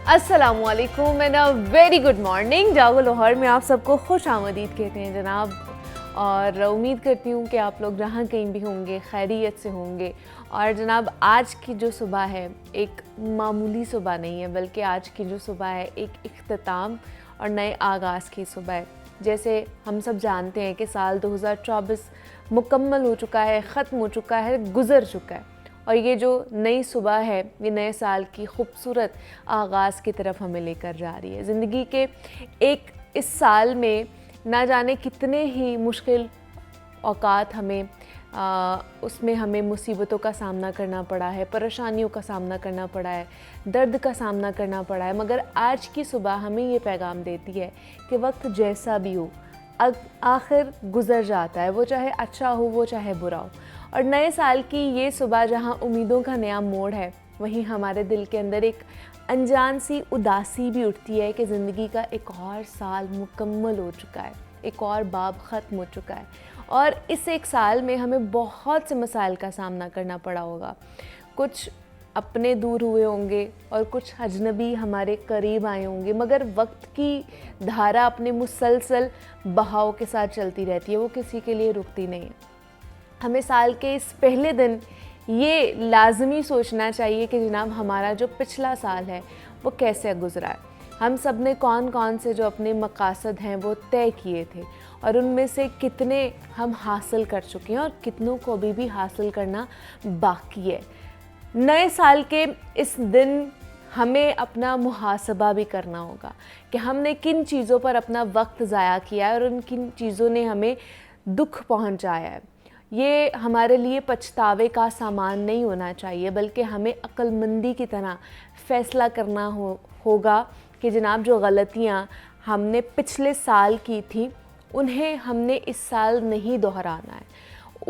अस्सलामुअलैकुम and a very good morning. जागो लाहौर में आप सबको खुश आमदीद कहते हैं जनाब, और उम्मीद करती हूँ कि आप लोग जहाँ कहीं भी होंगे खैरियत से होंगे। और जनाब, आज की जो सुबह है एक मामूली सुबह नहीं है, बल्कि आज की जो सुबह है एक इख्तिताम और नए आगाज़ की सुबह है। जैसे हम सब जानते हैं कि साल 2024 मुकम्मल हो चुका है, ख़त्म हो चुका है, गुज़र चुका है, और ये जो नई सुबह है ये नए साल की खूबसूरत आगाज़ की तरफ हमें लेकर जा रही है। ज़िंदगी के एक इस साल में ना जाने कितने ही मुश्किल औक़ात उसमें हमें मुसीबतों का सामना करना पड़ा है, परेशानियों का सामना करना पड़ा है, दर्द का सामना करना पड़ा है, मगर आज की सुबह हमें ये पैगाम देती है कि वक्त जैसा भी हो आखिर गुज़र जाता है, वो चाहे अच्छा हो वो चाहे बुरा हो। और नए साल की ये सुबह जहाँ उम्मीदों का नया मोड़ है, वहीं हमारे दिल के अंदर एक अनजान सी उदासी भी उठती है कि ज़िंदगी का एक और साल मुकम्मल हो चुका है, एक और बाब ख़त्म हो चुका है, और इस एक साल में हमें बहुत से मसाइल का सामना करना पड़ा होगा। कुछ अपने दूर हुए होंगे और कुछ अजनबी हमारे करीब आए होंगे, मगर वक्त की धारा अपने मुसलसल बहाव के साथ चलती रहती है, वो किसी के लिए रुकती नहीं है। हमें साल के इस पहले दिन ये लाजमी सोचना चाहिए कि जनाब हमारा जो पिछला साल है वो कैसे गुज़रा है। हम सब ने कौन कौन से जो अपने मकासद हैं वो तय किए थे, और उनमें से कितने हम हासिल कर चुके हैं और कितनों को अभी भी हासिल करना बाकी है। नए साल के इस दिन हमें अपना मुहासबा भी करना होगा कि हमने किन चीज़ों पर अपना वक्त ज़ाया किया है और उन किन चीज़ों ने हमें दुख पहुंचाया है। ये हमारे लिए पछतावे का सामान नहीं होना चाहिए, बल्कि हमें अक्लमंदी की तरह फ़ैसला करना होगा कि जनाब जो गलतियाँ हमने पिछले साल की थी उन्हें हमने इस साल नहीं दोहराना है।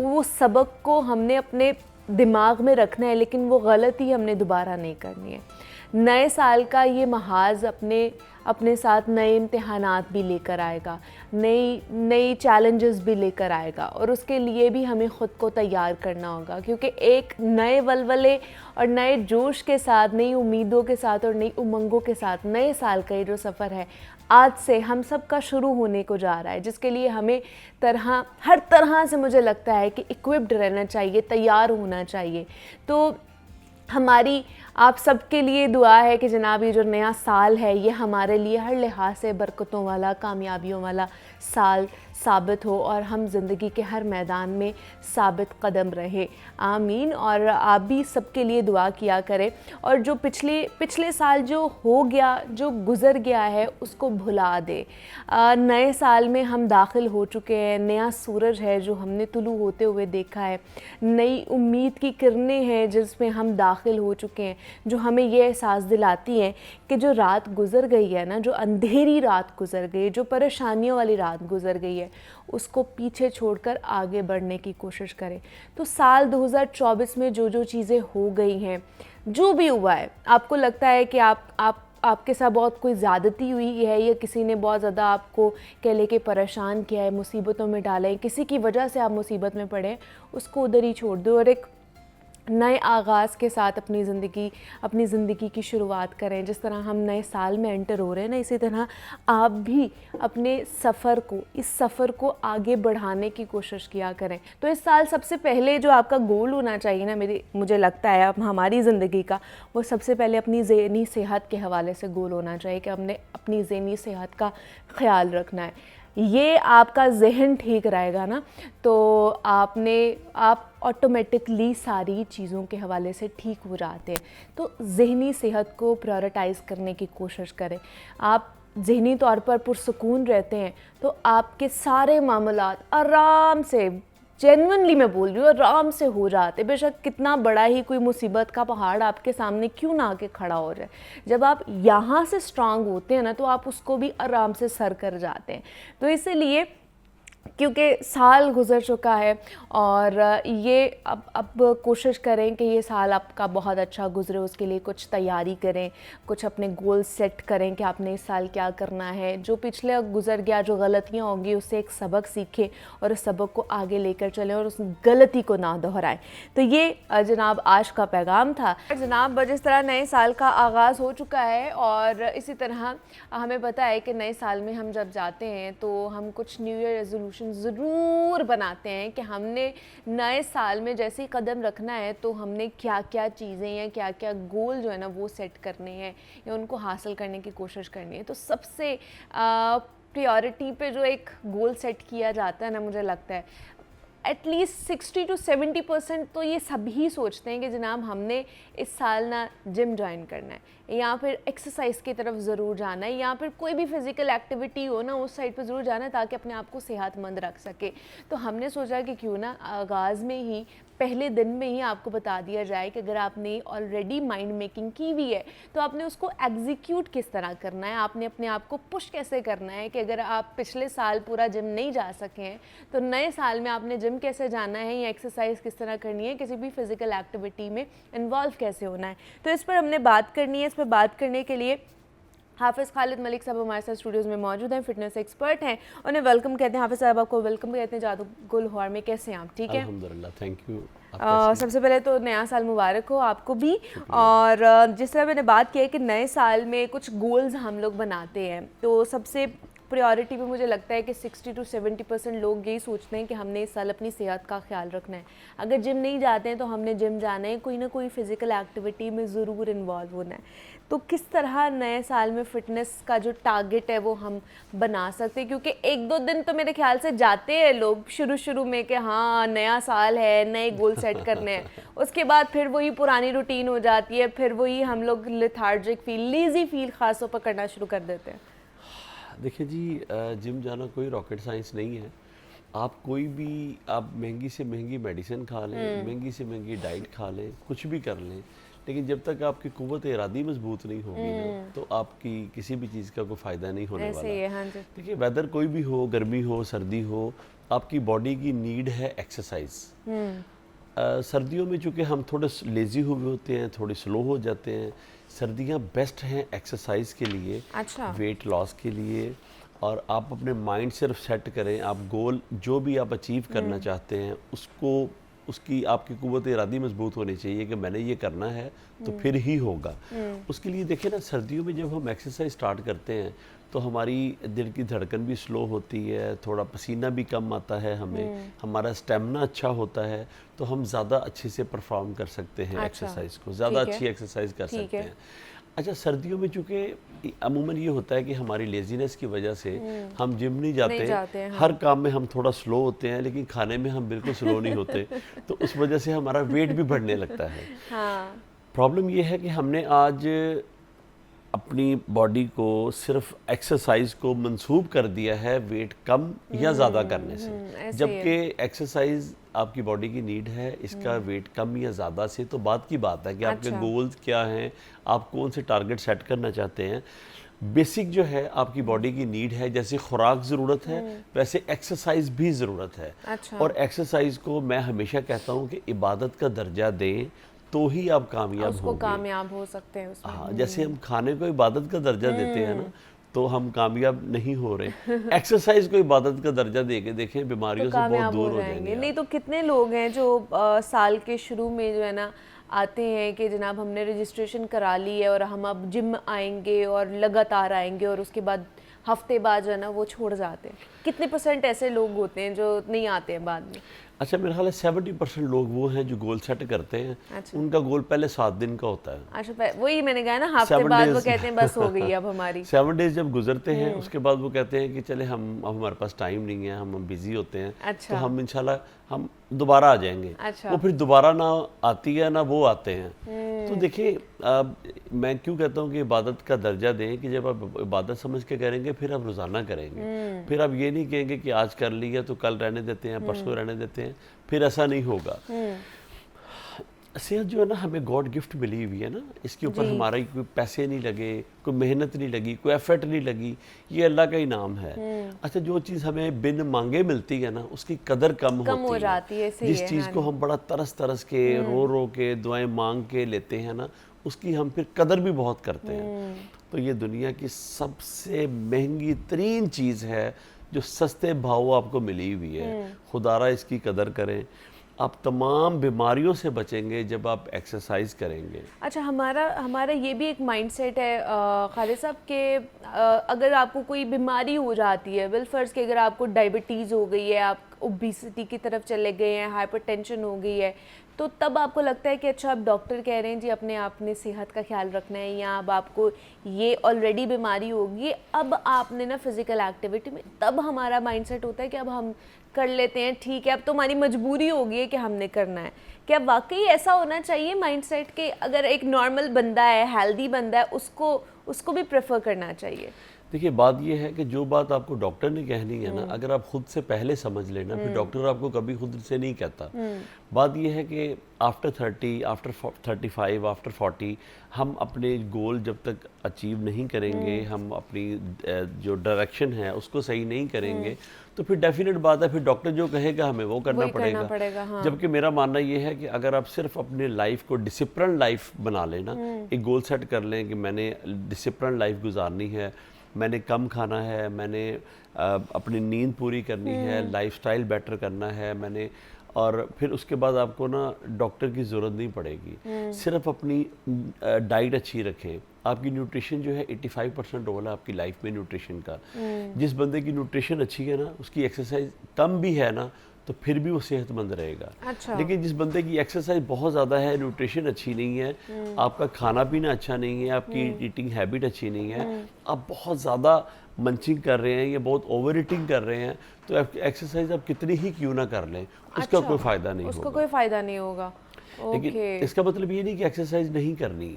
वो सबक को हमने अपने दिमाग में रखना है, लेकिन वो गलती हमने दोबारा नहीं करनी है। नए साल का ये महाज अपने साथ नए इम्तिहानात भी लेकर आएगा, नई चैलेंजेस भी लेकर आएगा, और उसके लिए भी हमें ख़ुद को तैयार करना होगा, क्योंकि एक नए वलवले और नए जोश के साथ, नई उम्मीदों के साथ और नई उमंगों के साथ नए साल का ये जो सफ़र है आज से हम सब का शुरू होने को जा रहा है, जिसके लिए हमें हर तरह से मुझे लगता है कि इक्विप्ड रहना चाहिए, तैयार होना चाहिए। तो हमारी आप सबके लिए दुआ है कि जनाब ये जो नया साल है ये हमारे लिए हर लिहाज से बरकतों वाला, कामयाबियों वाला साल साबित हो, और हम ज़िंदगी के हर मैदान में साबित कदम रहे। आमीन। और आप भी सबके लिए दुआ किया करें, और जो पिछले साल जो हो गया, जो गुज़र गया है, उसको भुला दे। नए साल में हम दाखिल हो चुके हैं, नया सूरज है जो हमने तुलू होते हुए देखा है, नई उम्मीद की किरणें हैं जिसमें हम दाखिल हो चुके हैं, जो हमें ये एहसास दिलाती हैं कि जो रात गुज़र गई है ना, जो अंधेरी रात गुज़र गई, जो परेशानियों वाली रात गुज़र गई है, उसको पीछे छोड़कर आगे बढ़ने की कोशिश करें। तो साल 2024 में जो जो चीज़ें हो गई हैं, जो भी हुआ है, आपको लगता है कि आपके साथ बहुत कोई ज़्यादती हुई है, या किसी ने बहुत ज़्यादा आपको कह ले के परेशान किया है, मुसीबतों में डाला है, किसी की वजह से आप मुसीबत में पड़े, उसको उधर ही छोड़ दो और एक नए आगाज़ के साथ अपनी ज़िंदगी की शुरुआत करें। जिस तरह हम नए साल में एंटर हो रहे हैं ना, इसी तरह आप भी अपने इस सफ़र को आगे बढ़ाने की कोशिश किया करें। तो इस साल सबसे पहले जो आपका गोल होना चाहिए ना, मुझे लगता है अब हमारी ज़िंदगी का, वो सबसे पहले अपनी ज़हनी सेहत के हवाले से गोल होना चाहिए कि हमने अपनी ज़हनी सेहत का ख़्याल रखना है। ये आपका जहन ठीक रहेगा ना, तो आप ऑटोमेटिकली सारी चीज़ों के हवाले से ठीक हो जाते हैं। तो ज़हनी सेहत को प्रायोरिटाइज़ करने की कोशिश करें। आप ज़हनी तौर पर पुरसुकून रहते हैं तो आपके सारे मामलात आराम से, जेन्युइनली मैं बोल रही हूँ, आराम से हो जाते। बेशक कितना बड़ा ही कोई मुसीबत का पहाड़ आपके सामने क्यों ना आके खड़ा हो जाए, जब आप यहाँ से स्ट्रांग होते हैं ना, तो आप उसको भी आराम से सर कर जाते हैं। तो इसलिए क्योंकि साल गुज़र चुका है और ये अब कोशिश करें कि ये साल आपका बहुत अच्छा गुज़रे, उसके लिए कुछ तैयारी करें, कुछ अपने गोल सेट करें कि आपने इस साल क्या करना है। जो पिछले गुज़र गया, जो गलतियाँ होंगी उससे एक सबक सीखें और उस सबक को आगे लेकर चलें और उस गलती को ना दोहराएं। तो ये जनाब आज का पैगाम था। जनाब जिस तरह नए साल का आगाज़ हो चुका है और इसी तरह हमें पता है कि नए साल में हम जब जाते हैं तो हम कुछ न्यू ईयर रेजोल्यूशन ज़रूर बनाते हैं कि हमने नए साल में जैसे ही कदम रखना है तो हमने क्या क्या चीज़ें या क्या क्या गोल जो है ना वो सेट करने हैं या उनको हासिल करने की कोशिश करनी है। तो सबसे प्रायोरिटी पे जो एक गोल सेट किया जाता है ना, मुझे लगता है एटलीस्ट 60 to 70% तो ये सभी सोचते हैं कि जनाब हमने इस साल ना जिम ज्वाइन करना है या फिर एक्सरसाइज की तरफ ज़रूर जाना है या फिर कोई भी फ़िज़िकल एक्टिविटी हो ना उस साइड पर ज़रूर जाना है ताकि अपने आप को सेहतमंद रख सके। तो हमने सोचा कि क्यों ना आगाज़ में ही पहले दिन में ही आपको बता दिया जाए कि अगर आपने ऑलरेडी माइंड मेकिंग की हुई है तो आपने उसको एग्जीक्यूट किस तरह करना है, आपने अपने आप को पुश कैसे करना है कि अगर आप पिछले साल पूरा जिम नहीं जा सके हैं तो नए साल में आपने जिम कैसे जाना है या एक्सरसाइज किस तरह करनी है, किसी भी फिज़िकल एक्टिविटी में इन्वॉल्व कैसे होना है। तो इस पर हमने बात करनी है। इस पर बात करने के लिए हाफिज़ खालिद मलिक साहब हमारे साथ स्टूडियोज़ में मौजूद हैं, फिटनेस एक्सपर्ट हैं। उन्हें वेलकम कहते हैं। हाफिज़ साहब आपको वेलकम कहते हैं जादू गुल हॉर में। कैसे हैं आप? ठीक है, अल्हम्दुलिल्लाह, थैंक यू। सबसे पहले तो नया साल मुबारक हो आपको भी। और जिस तरह मैंने बात की है कि नए साल में कुछ गोल्स हम लोग बनाते हैं तो सबसे प्रायोरिटी पे मुझे लगता है कि 60 to 70% लोग यही सोचते हैं कि हमने इस साल अपनी सेहत का ख्याल रखना है। अगर जिम नहीं जाते हैं तो हमने जिम जाना है, कोई ना कोई फ़िज़िकल एक्टिविटी में ज़रूर इन्वॉल्व होना है। तो किस तरह नए साल में फ़िटनेस का जो टारगेट है वो हम बना सकते हैं? क्योंकि एक दो दिन तो मेरे ख्याल से जाते हैं लोग शुरू में कि हाँ नया साल है, नए गोल सेट करने हैं, उसके बाद फिर वही पुरानी रूटीन हो जाती है, फिर वही हम लोग लेथार्जिक फील, लेज़ी फील ख़ास तौर पर करना शुरू कर देते हैं। देखिए जी, जिम जाना कोई रॉकेट साइंस नहीं है। आप कोई भी आप महंगी से महंगी मेडिसिन खा लें, महंगी से महंगी डाइट खा लें, कुछ भी कर लें, लेकिन जब तक आपकी कुव्वत इरादी मजबूत नहीं होगी ना तो आपकी किसी भी चीज़ का कोई फ़ायदा नहीं होने वाला है। हाँ जी। देखिए, वेदर कोई भी हो, गर्मी हो सर्दी हो, आपकी बॉडी की नीड है एक्सरसाइज। सर्दियों में चूँकि हम थोड़े लेज़ी हुए होते हैं, थोड़े स्लो हो जाते हैं, सर्दियाँ बेस्ट हैं एक्सरसाइज के लिए, अच्छा। वेट लॉस के लिए। और आप अपने माइंड सिर्फ सेट करें, आप गोल जो भी आप अचीव करना चाहते हैं उसको, उसकी आपकी कुव्वत इरादी मजबूत होनी चाहिए कि मैंने ये करना है तो फिर ही होगा। उसके लिए देखिए ना, सर्दियों में जब हम एक्सरसाइज स्टार्ट करते हैं तो हमारी दिल की धड़कन भी स्लो होती है, थोड़ा पसीना भी कम आता है हमें, हमारा स्टेमिना अच्छा होता है, तो हम ज़्यादा अच्छे से परफॉर्म कर सकते हैं। एक्सरसाइज को ज़्यादा अच्छी एक्सरसाइज कर सकते हैं। अच्छा, सर्दियों में चूँकि अमूमन ये होता है कि हमारी लेजीनेस की वजह से हम जिम नहीं जाते हैं, हर काम में हम थोड़ा स्लो होते हैं, लेकिन खाने में हम बिल्कुल स्लो नहीं होते तो उस वजह से हमारा वेट भी बढ़ने लगता है। प्रॉब्लम ये है कि हमने आज अपनी बॉडी को सिर्फ एक्सरसाइज को मंसूब कर दिया है वेट कम या ज़्यादा करने से, जबकि एक्सरसाइज आपकी बॉडी की नीड है, इसका वेट कम या ज़्यादा से तो बात की बात है कि आपके गोल्स क्या हैं, आप कौन से टारगेट सेट करना चाहते हैं। बेसिक जो है आपकी बॉडी की नीड है, जैसे खुराक ज़रूरत है वैसे एक्सरसाइज भी ज़रूरत है। और एक्सरसाइज को मैं हमेशा कहता हूँ कि इबादत का दर्जा दें तो ही आप कामयाब हो सकते हैं उसमें। हाँ, जैसे हम खाने को इबादत का दर्जा देते हैं ना तो हम कामयाब नहीं हो रहे। एक्सरसाइज को इबादत का दर्जा दे के देखें, बीमारियों से बहुत दूर हो जाएंगे। नहीं तो कितने लोग हैं जो साल के शुरू में जो है ना आते हैं कि जनाब हमने रजिस्ट्रेशन करा ली है और हम अब जिम आएंगे और लगातार आएंगे और उसके बाद हफ्ते बाद जो है ना वो छोड़ जाते हैं। कितने % ऐसे लोग होते हैं जो नहीं आते हैं बाद में? अच्छा, मेरा ख्याल है 70% लोग वो हैं जो गोल सेट करते हैं। अच्छा। उनका गोल पहले 7 दिन का होता है। अच्छा, वही मैंने कहा ना, हफ्ते बाद वो कहते हैं बस हो गई अब हमारी 7 डेज जब गुजरते हैं उसके बाद वो कहते हैं कि चले हम अब हमारे पास टाइम नहीं है, हम बिजी होते हैं। अच्छा। तो हम इंशाल्लाह हम दोबारा आ जाएंगे। अच्छा। वो फिर दोबारा ना आती है ना वो आते हैं। तो देखिए, मैं क्यों कहता हूँ कि इबादत का दर्जा दें कि जब आप इबादत समझ के करेंगे फिर आप रोज़ाना करेंगे। फिर आप ये नहीं कहेंगे कि आज कर लिया तो कल रहने देते हैं, परसों रहने देते हैं, फिर ऐसा नहीं होगा। सेहत जो है ना हमें गॉड गिफ्ट मिली हुई है ना, इसके ऊपर हमारा कोई पैसे नहीं लगे, कोई मेहनत नहीं लगी, कोई एफर्ट नहीं लगी, ये अल्लाह का इनाम है। अच्छा, जो चीज़ हमें बिन मांगे मिलती है ना उसकी कदर कम हो होती जाती है। जिस चीज़ को हम बड़ा तरस तरस के रो रो के दुआएं मांग के लेते हैं ना, उसकी हम फिर कदर भी बहुत करते हैं। तो ये दुनिया की सबसे महंगी तरीन चीज़ है जो सस्ते भाव आपको मिली हुई है। खुदारा इसकी कदर करें। आप तमाम बीमारियों से बचेंगे जब आप एक्सरसाइज करेंगे। अच्छा, हमारा ये भी एक माइंडसेट है खालिद साहब के, अगर आपको कोई बीमारी हो जाती है, वेल फर्ज के अगर आपको डायबिटीज़ हो गई है, आप ओबेसिटी की तरफ चले गए हैं, हाइपरटेंशन हो गई है, तो तब आपको लगता है कि अच्छा अब डॉक्टर कह रहे हैं जी अपने सेहत का ख्याल रखना है, या अब आपको ये ऑलरेडी बीमारी होगी, अब आपने ना फिज़िकल एक्टिविटी में, तब हमारा माइंडसेट होता है कि अब हम कर लेते हैं, ठीक है अब तो हमारी मजबूरी हो गई है कि हमने करना है। क्या वाकई ऐसा होना चाहिए माइंडसेट के, अगर एक नॉर्मल बंदा है, हेल्दी बंदा है, उसको भी प्रेफर करना चाहिए? देखिए, बात ये है कि जो बात आपको डॉक्टर ने कहनी है ना, अगर आप खुद से पहले समझ लेना, फिर डॉक्टर आपको कभी खुद से नहीं कहता। बात ये है कि आफ्टर 30, आफ्टर 35, आफ्टर 40 हम अपने गोल जब तक अचीव नहीं करेंगे, हम अपनी जो डायरेक्शन है उसको सही नहीं करेंगे, तो फिर डेफिनेट बात है फिर डॉक्टर जो कहेगा हमें वो करना पड़ेगा। हाँ। जबकि मेरा मानना ये है कि अगर आप सिर्फ अपने लाइफ को डिसिप्लिन लाइफ बना लेना, एक गोल सेट कर लें कि मैंने डिसिप्लिन लाइफ गुजारनी है, मैंने कम खाना है, मैंने अपनी नींद पूरी करनी है, लाइफस्टाइल बेटर करना है मैंने, और फिर उसके बाद आपको ना डॉक्टर की ज़रूरत नहीं पड़ेगी। सिर्फ अपनी डाइट अच्छी रखें। आपकी न्यूट्रिशन जो है 85% रोल है आपकी लाइफ में न्यूट्रिशन का। जिस बंदे की न्यूट्रिशन अच्छी है ना, उसकी एक्सरसाइज कम भी है ना, तो फिर भी वो सेहतमंद रहेगा। अच्छा। लेकिन जिस बंदे की एक्सरसाइज बहुत ज़्यादा है, न्यूट्रिशन अच्छी नहीं है, आपका खाना पीना अच्छा नहीं है, आपकी ईटिंग हैबिट अच्छी नहीं है, आप बहुत ज़्यादा मंचिंग कर रहे हैं या बहुत ओवर ईटिंग कर रहे हैं, तो एक्सरसाइज आप कितनी ही क्यों ना कर लें, उसका कोई फ़ायदा नहीं होगा। उसका कोई फ़ायदा नहीं होगा। लेकिन इसका मतलब ये नहीं कि एक्सरसाइज नहीं करनी।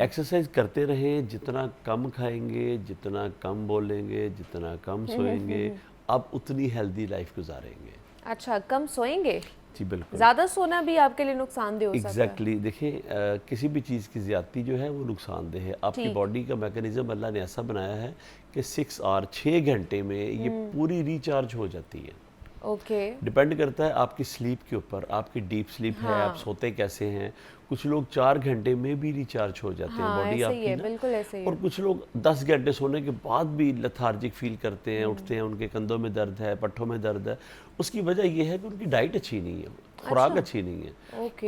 एक्सरसाइज करते रहें, जितना कम खाएंगे, जितना कम बोलेंगे, जितना कम सोएंगे, आप उतनी हेल्दी लाइफ गुजारेंगे। अच्छा, कम सोएंगे? जी बिल्कुल। ज़्यादा सोना भी आपके लिए नुकसानदेह हो सकता है? एग्जैक्टली। देखिए, किसी भी चीज़ की ज़्यादती जो है वो नुकसानदेह है। आपकी बॉडी का मैकेनिज्म अल्लाह ने ऐसा बनाया है कि 6 घंटे में ये पूरी रिचार्ज हो जाती है। ओके। डिपेंड करता है आपकी स्लीप के ऊपर, आपकी डीप स्लीप है, आप सोते कैसे हैं। कुछ लोग 4 घंटे में भी रिचार्ज हो जाते हैं बॉडी आपकी ना, बिल्कुल ऐसे ही है। और कुछ लोग 10 घंटे सोने के बाद भी लेथार्जिक फील करते हैं, उठते हैं, उनके कंधों में दर्द है, पट्ठों में दर्द है। उसकी वजह यह है कि उनकी डाइट अच्छी नहीं है, खुराक अच्छी नहीं है।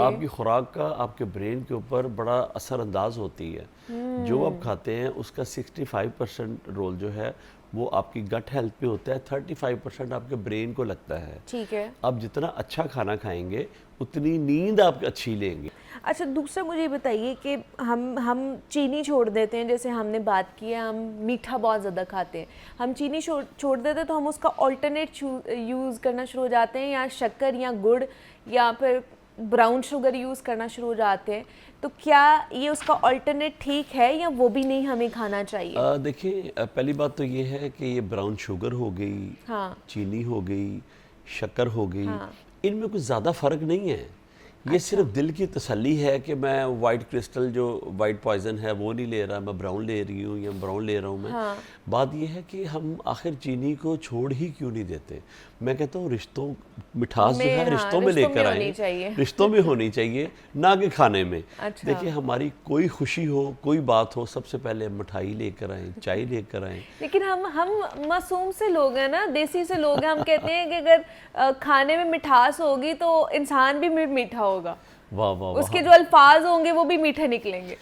आपकी खुराक का आपके ब्रेन के ऊपर बड़ा असरअंदाज होती है। जो आप खाते हैं उसका 65% रोल जो है वो आपकी गट हेल्थ पे होता है, 35% आपके ब्रेन को लगता है। ठीक है। आप जितना अच्छा खाना खाएंगे उतनी नींद आप अच्छी लेंगे। अच्छा, दूसरा मुझे बताइए कि हम चीनी छोड़ देते हैं, जैसे हमने बात की है, हम मीठा बहुत ज़्यादा खाते हैं, हम चीनी छोड़ देते हैं, तो हम उसका ऑल्टरनेट यूज़ करना शुरू हो जाते हैं, या शक्कर या गुड़ या फिर ब्राउन शुगर यूज़ करना शुरू हो जाते हैं। तो क्या ये उसका ऑल्टरनेट ठीक है या वो भी नहीं हमें खाना चाहिए? देखिए, पहली बात तो ये है कि ये ब्राउन शुगर हो गई, हाँ। चीनी हो गई, शक्कर हो गई, इनमें कुछ ज़्यादा फ़र्क नहीं है। ये सिर्फ दिल की तसल्ली है कि मैं वाइट क्रिस्टल जो वाइट पॉइजन है वो नहीं ले रहा, मैं ब्राउन ले रही हूँ या ब्राउन ले रहा हूँ मैं। हाँ। बात ये है कि हम आखिर चीनी को छोड़ ही क्यों नहीं देते। मैं कहता हूँ रिश्तों, मिठास जो है रिश्तों में लेकर आए, रिश्तों में होनी चाहिए, ना कि खाने में। अच्छा। देखिए, हमारी कोई खुशी हो, कोई बात हो, सबसे पहले मिठाई लेकर आए, चाय लेकर आए। लेकिन हम मासूम से लोग हैं ना, देसी से लोग हैं, हम कहते हैं कि अगर खाने में मिठास होगी तो इंसान भी मीठा होगा। वाह वाह, उसके जो अल्फाज होंगे वो भी मीठे निकलेंगे।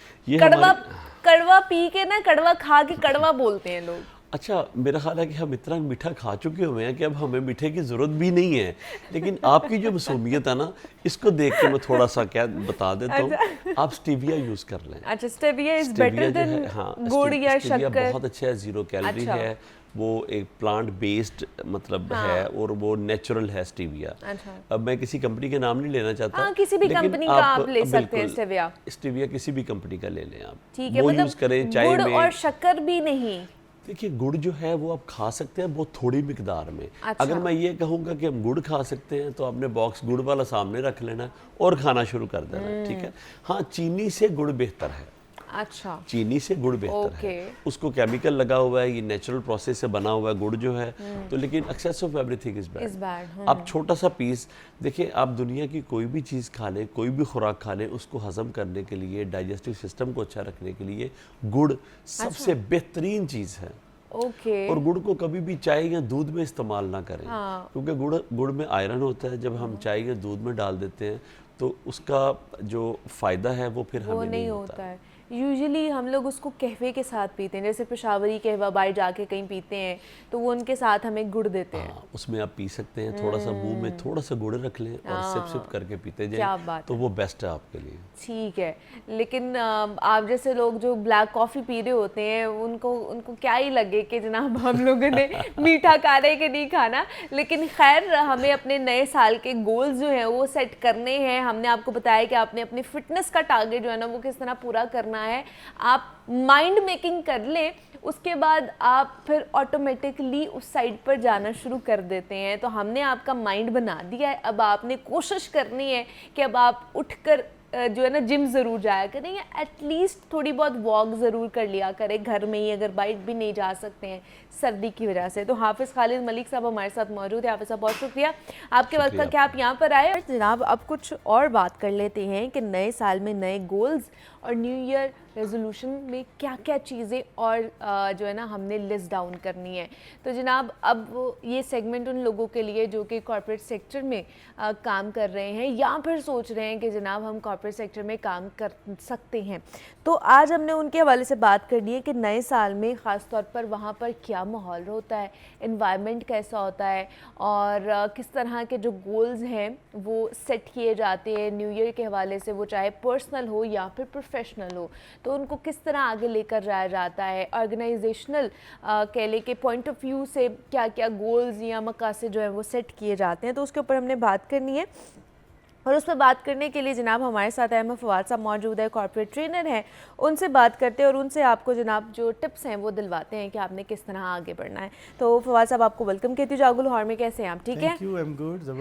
कड़वा पी के ना, कड़वा खा के कड़वा बोलते हैं लोग। अच्छा, मेरा ख्याल है कि हम इतना मीठा खा चुके हुए हैं कि अब हमें मीठे की ज़रूरत भी नहीं है। लेकिन आपकी जो मासूमियत है ना, इसको देख के मैं थोड़ा सा क्या बता देता हूँ। अच्छा। आप स्टीविया यूज़ कर लें। अच्छा, स्टीविया इज बेटर देन गुड़ या शक्कर? बहुत अच्छा है, 0 कैलोरी है, वो एक प्लांट बेस्ड मतलब है, और वो नेचुरल है स्टीविया। अच्छा। अब मैं किसी कंपनी के नाम नहीं लेना चाहता। किसी भी कंपनी का आप ले सकते हैं स्टीविया। स्टीविया किसी भी कंपनी का ले लें आप। ठीक है, वो मतलब यूज़ करें चाय में। गुड़ और शक्कर भी नहीं? देखिए गुड़ जो है वो आप खा सकते हैं बहुत थोड़ी मिकदार में। अच्छा। अगर मैं ये कहूँगा कि हम गुड़ खा सकते हैं तो आपने बॉक्स गुड़ वाला सामने रख लेना है और खाना शुरू कर देना है, ठीक है। हाँ, चीनी से गुड़ बेहतर है। अच्छा। चीनी से गुड़ बेहतर है। ओके। उसको केमिकल लगा हुआ है, ये नेचुरल प्रोसेस से बना हुआ है गुड़ जो है, तो लेकिन excess of everything is is bad. आप छोटा सा पीस देखिए, आप दुनिया की कोई भी चीज़ खा लें, कोई भी खुराक खा लें, उसको हजम करने के लिए, डाइजेस्टिव सिस्टम को अच्छा रखने के लिए गुड़ सबसे बेहतरीन चीज़ है। ओके। और गुड़ को कभी भी चाय या दूध में इस्तेमाल ना करें। हाँ। क्योंकि गुड़ में आयरन होता है, जब हम चाय या दूध में डाल देते हैं तो उसका जो फ़ायदा है वो फिर वो हमें नहीं होता है। यूजुअली हम लोग उसको कहवे के साथ पीते हैं, जैसे पेशावरी कहवा बाहर जाके कहीं पीते हैं तो वो उनके साथ हमें गुड़ देते हैं। हाँ, उसमें आप पी सकते हैं, थोड़ा सा मुंह में थोड़ा सा गुड़ रख लें और सिप सिप करके पीते जाएं, तो वो बेस्ट है आपके लिए। ठीक है, लेकिन आप जैसे लोग जो ब्लैक कॉफ़ी पी रहे होते हैं उनको क्या ही लगे कि जनाब हम लोगों ने मीठा खाना है कि नहीं खाना। लेकिन खैर, हमें अपने नए साल के गोल्स जो हैं वो सेट करने हैं। हमने आपको बताया कि आपने अपनी फिटनेस का टारगेट जो है ना वो किस तरह पूरा करना है। आप माइंड मेकिंग कर लें, उसके बाद आप फिर ऑटोमेटिकली उस साइड पर जाना शुरू कर देते हैं। तो हमने आपका माइंड बना दिया है, अब आपने कोशिश करनी है कि अब आप उठकर जो है ना जिम ज़रूर जाया करें या एटलीस्ट थोड़ी बहुत वॉक ज़रूर कर लिया करें घर में ही, अगर बाइक भी नहीं जा सकते हैं सर्दी की वजह से। तो हाफिज़ खालिद मलिक साहब हमारे साथ मौजूद है। हाफिज़ साहब बहुत शुक्रिया आपके वक्त का, क्या आप यहाँ पर आए। और जनाब अब कुछ और बात कर लेते हैं कि नए साल में नए गोल्स और न्यू ईयर रेजोल्यूशन में क्या क्या चीज़ें और जो है ना हमने लिस्ट डाउन करनी है। तो जनाब अब ये सेगमेंट उन लोगों के लिए जो कि कॉर्पोरेट सेक्टर में काम कर रहे हैं या फिर सोच रहे हैं कि जनाब हम कॉर्पोरेट सेक्टर में काम कर सकते हैं, तो आज हमने उनके हवाले से बात करनी है कि नए साल में ख़ास तौर पर वहाँ पर क्या माहौल होता है, एनवायरनमेंट कैसा होता है और किस तरह के जो गोल्स हैं वो सेट किए जाते हैं न्यू ईयर के हवाले से, वो चाहे पर्सनल हो या फिर प्रोफेशनल हो, तो उनको किस तरह आगे लेकर जाया जाता है। ऑर्गेनाइजेशनल कह ले के पॉइंट ऑफ व्यू से क्या क्या गोल्स या मकासद जो है वो सेट किए जाते हैं, तो उसके ऊपर हमने बात करनी है। और उस पर बात करने के लिए जनाब हमारे साथ अहमद फवाद साहब मौजूद है, कॉर्पोरेट ट्रेनर हैं। उनसे बात करते हैं और उनसे आपको जनाब जो टिप्स हैं वो दिलवाते हैं कि आपने किस तरह आगे बढ़ना है। तो फवाद साहब आपको वेलकम कहती हूँ जागो लाहौर में, कैसे हैं आप? ठीक है,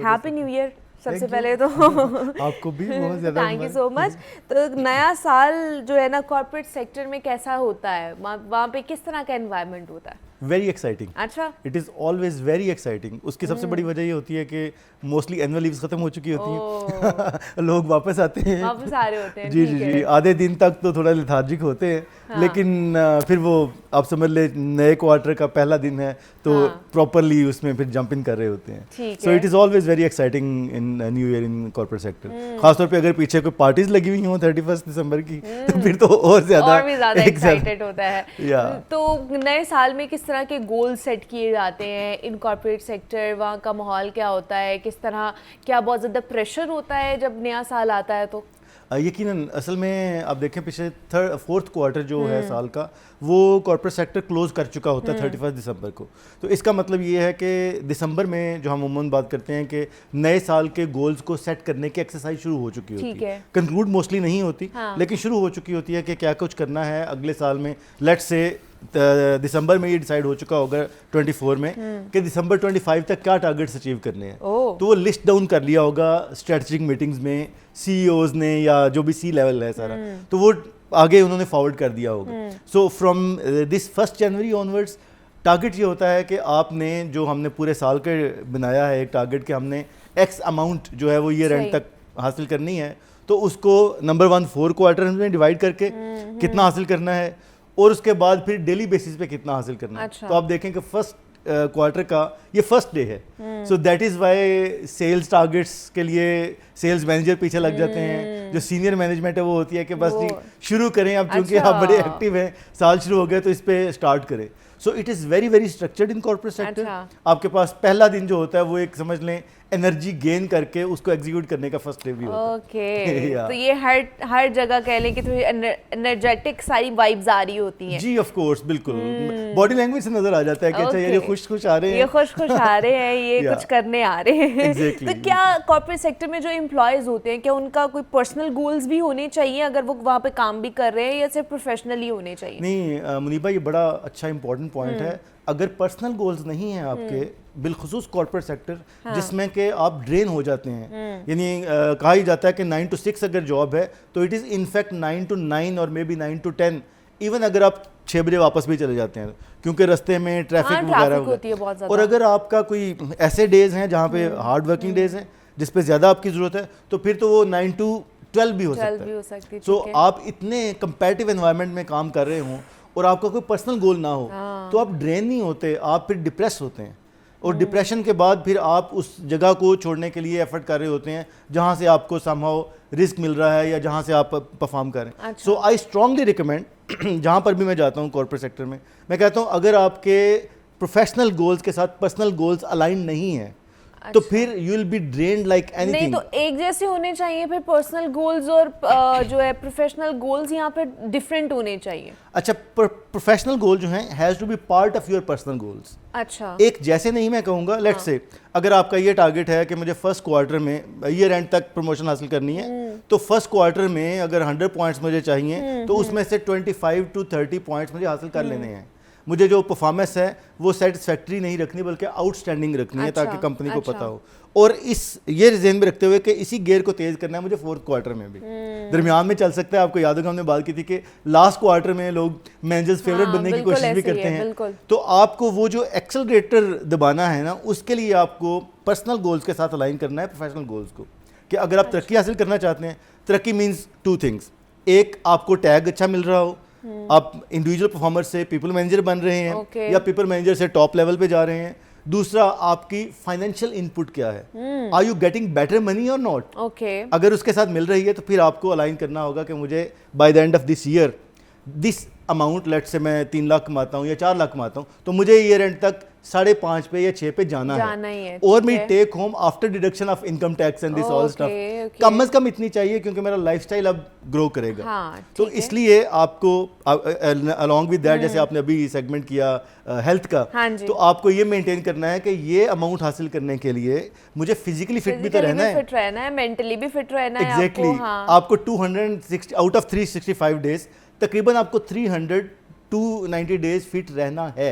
हैप्पी न्यू ईयर सबसे पहले तो आपको भी बहुत ज़्यादा थैंक यू सो मच। तो नया साल जो है ना कॉर्पोरेट सेक्टर में कैसा होता है, वहाँ पे किस तरह का एनवायरनमेंट होता है? Very exciting. अच्छा, it is always very exciting. उसकी सबसे बड़ी वजह ये होती है कि मोस्टली एनुअल लीव्स खत्म हो चुकी होती हैं लोग वापस आते हैं, वापस आ रहे होते हैं। जी जी जी, आधे दिन तक तो थोड़ा लेथार्जिक होते हैं, हाँ। लेकिन फिर वो आप समझ ले नए क्वार्टर का पहला दिन है तो प्रॉपरली उसमें फिर जंप इन कर रहे होते हैं। So it is always very exciting in new year in corporate sector. खासतौर पे अगर पीछे कोई पार्टीज लगी हुई हों 31 दिसंबर की तो फिर तो और ज़्यादा एक्साइटेड होता है। तो नए साल में किस तरह के गोल सेट किए जाते हैं इन कॉर्पोरेट सेक्टर, वहाँ का माहौल क्या होता है, किस तरह, क्या बहुत ज़्यादा प्रेशर होता है जब नया साल आता है? तो यकीनन असल में आप देखें पिछले फोर्थ क्वार्टर जो है साल का वो कॉर्पोरेट सेक्टर क्लोज कर चुका होता है 31 दिसंबर को। तो इसका मतलब ये है कि दिसंबर में जो हम अमूमन बात करते हैं कि नए साल के गोल्स को सेट करने की एक्सरसाइज शुरू हो चुकी होती है। कंक्लूड मोस्टली नहीं होती, हाँ। लेकिन शुरू हो चुकी होती है कि क्या कुछ करना है अगले साल में। लेट्स से दिसंबर में ये डिसाइड हो चुका होगा 24 में कि दिसंबर 25 तक क्या टारगेट्स अचीव करने हैं, तो वो लिस्ट डाउन कर लिया होगा स्ट्रेटेजिक मीटिंग्स में सीईओज ने या जो भी सी लेवल है सारा, तो वो आगे उन्होंने फॉरवर्ड कर दिया होगा। So from this 1 January onwards target ये होता है कि आपने जो हमने पूरे साल के बनाया है एक टारगेट कि हमने एक्स अमाउंट जो है वो ईयर एंड तक हासिल करनी है, तो उसको नंबर 1 4 क्वार्टर में डिवाइड करके कितना हासिल करना है और उसके बाद फिर डेली बेसिस पे कितना हासिल करना है। तो आप देखें कि फर्स्ट क्वार्टर का ये फर्स्ट डे है, so that is why sales targets के लिए सेल्स मैनेजर पीछे लग जाते हैं। जो सीनियर मैनेजमेंट है वो होती है कि बस जी शुरू करें, अब चूंकि आप बड़े एक्टिव हैं, साल शुरू हो गया तो इस पे स्टार्ट करें। So it is very very structured in corporate sector. आपके पास पहला दिन जो होता है वो एक समझ लें एनर्जी गेन करके उसको एग्जीक्यूट करने का फर्स्ट स्टेप भी होता है। Okay Yeah. तो ये हर जगह कह लें कि थोड़ी एनर्जेटिक सारी वाइब्स आ रही होती हैं। जी ऑफ कोर्स, बिल्कुल बॉडी लैंग्वेज से नजर आ जाता है कि अच्छा यार ये Okay. खुश आ रहे ये हैं, खुश आ रहे हैं, ये Yeah. कुछ करने आ रहे हैं। Exactly. तो क्या कॉर्पोरेट सेक्टर में जो एम्प्लॉयज होते हैं, क्या उनका कोई पर्सनल गोल्स भी होने चाहिए अगर वो वहाँ पे काम भी कर रहे हैं, या सिर्फ प्रोफेशनली होने चाहिए? नहीं मुनीबा, ये बड़ा अच्छा इंपॉर्टेंट पॉइंट है। अगर पर्सनल गोल्स नहीं हैं आपके, बिलखुसूस कॉर्पोरेट सेक्टर जिसमें कि आप ड्रेन हो जाते हैं, यानी कहा ही जाता है कि 9 to 6 अगर जॉब है तो इट इज़ इनफैक्ट 9 to 9 और मे बी 9 to 10, इवन अगर आप 6 बजे वापस भी चले जाते हैं क्योंकि रास्ते में ट्रैफिक वगैरह होती है बहुत ज़्यादा। और अगर आपका कोई ऐसे डेज हैं जहाँ पे हार्ड वर्किंग डेज हैं जिस पे ज़्यादा आपकी ज़रूरत है, तो फिर तो वो 9 to 12 भी हो सकता है। सो आप इतने कंपैरेटिव एनवायरनमेंट में काम कर रहे हों और आपका कोई पर्सनल गोल ना हो, तो आप ड्रेन नहीं होते, आप फिर डिप्रेस होते हैं, और डिप्रेशन के बाद फिर आप उस जगह को छोड़ने के लिए एफर्ट कर रहे होते हैं जहाँ से आपको समहाउ रिस्क मिल रहा है या जहाँ से आप परफॉर्म कर रहे हैं। सो आई स्ट्रांगली रिकमेंड, जहाँ पर भी मैं जाता हूँ कॉर्पोरेट सेक्टर में, मैं कहता हूँ अगर आपके प्रोफेशनल गोल्स के साथ पर्सनल गोल्स अलाइन नहीं है, तो फिर you will B drained like anything. नहीं तो एक जैसे होने चाहिए फिर पर्सनल गोल्स और जो है प्रोफेशनल गोल्स यहाँ पे डिफरेंट होने चाहिए। अच्छा, प्रोफेशनल गोल जो है has to be part of your personal goals. अच्छा, एक जैसे नहीं मैं कहूँगा, लेट्स से अगर आपका ये टारगेट है कि मुझे फर्स्ट क्वार्टर में ईयर एंड तक प्रमोशन हासिल करनी है, तो फर्स्ट क्वार्टर में अगर 100 पॉइंट्स मुझे चाहिए तो उसमें से 25 to 30 पॉइंट्स मुझे हासिल कर लेने हैं। मुझे जो परफॉर्मेंस है वो सेटिस्फैक्ट्री नहीं रखनी बल्कि आउटस्टैंडिंग रखनी है, ताकि कंपनी को पता हो। और इस ये ज़हन में रखते हुए कि इसी गियर को तेज़ करना है मुझे फोर्थ क्वार्टर में भी, दरमियान में चल सकता है। आपको याद होगा हमने बात की थी कि लास्ट क्वार्टर में लोग मैनेजर्स फेवरेट बनने की कोशिश भी करते हैं, तो आपको वो जो एक्सेलरेटर दबाना है ना, उसके लिए आपको पर्सनल गोल्स के साथ अलाइन करना है प्रोफेशनल गोल्स को। कि अगर आप तरक्की हासिल करना चाहते हैं, तरक्की मीन्स 2 थिंग्स, एक आपको टैग अच्छा मिल रहा हो, आप इंडिविजुअल परफॉर्मर से पीपल मैनेजर बन रहे हैं या पीपल मैनेजर से टॉप लेवल पे जा रहे हैं। दूसरा, आपकी फाइनेंशियल इनपुट क्या है, are you getting better money और नॉट। अगर उसके साथ मिल रही है तो फिर आपको अलाइन करना होगा कि मुझे by the end of this year this amount, let say मैं 3 लाख कमाता हूँ या 4 लाख कमाता हूँ, तो मुझे ईयर एंड तक 5.5 पे या 6 पे जाना है। और me take home after deduction of income tax and this all stuff कम से कम इतनी चाहिए, क्योंकि मेरा लाइफस्टाइल अब ग्रो करेगा। तो इसलिए आपको अलॉन्ग विद दैट, जैसे आपने अभी सेगमेंट किया हेल्थ का, तो आपको ये मेंटेन करना है कि ये अमाउंट हासिल करने के लिए मुझे फिजिकली फिट भी तो रहना है, फिट रहना है, मेंटली भी फिट रहना है। एग्जैक्टली। आपको 260 आउट ऑफ 365 डेज तकरीबन आपको 300 to 90 डेज फिट रहना है।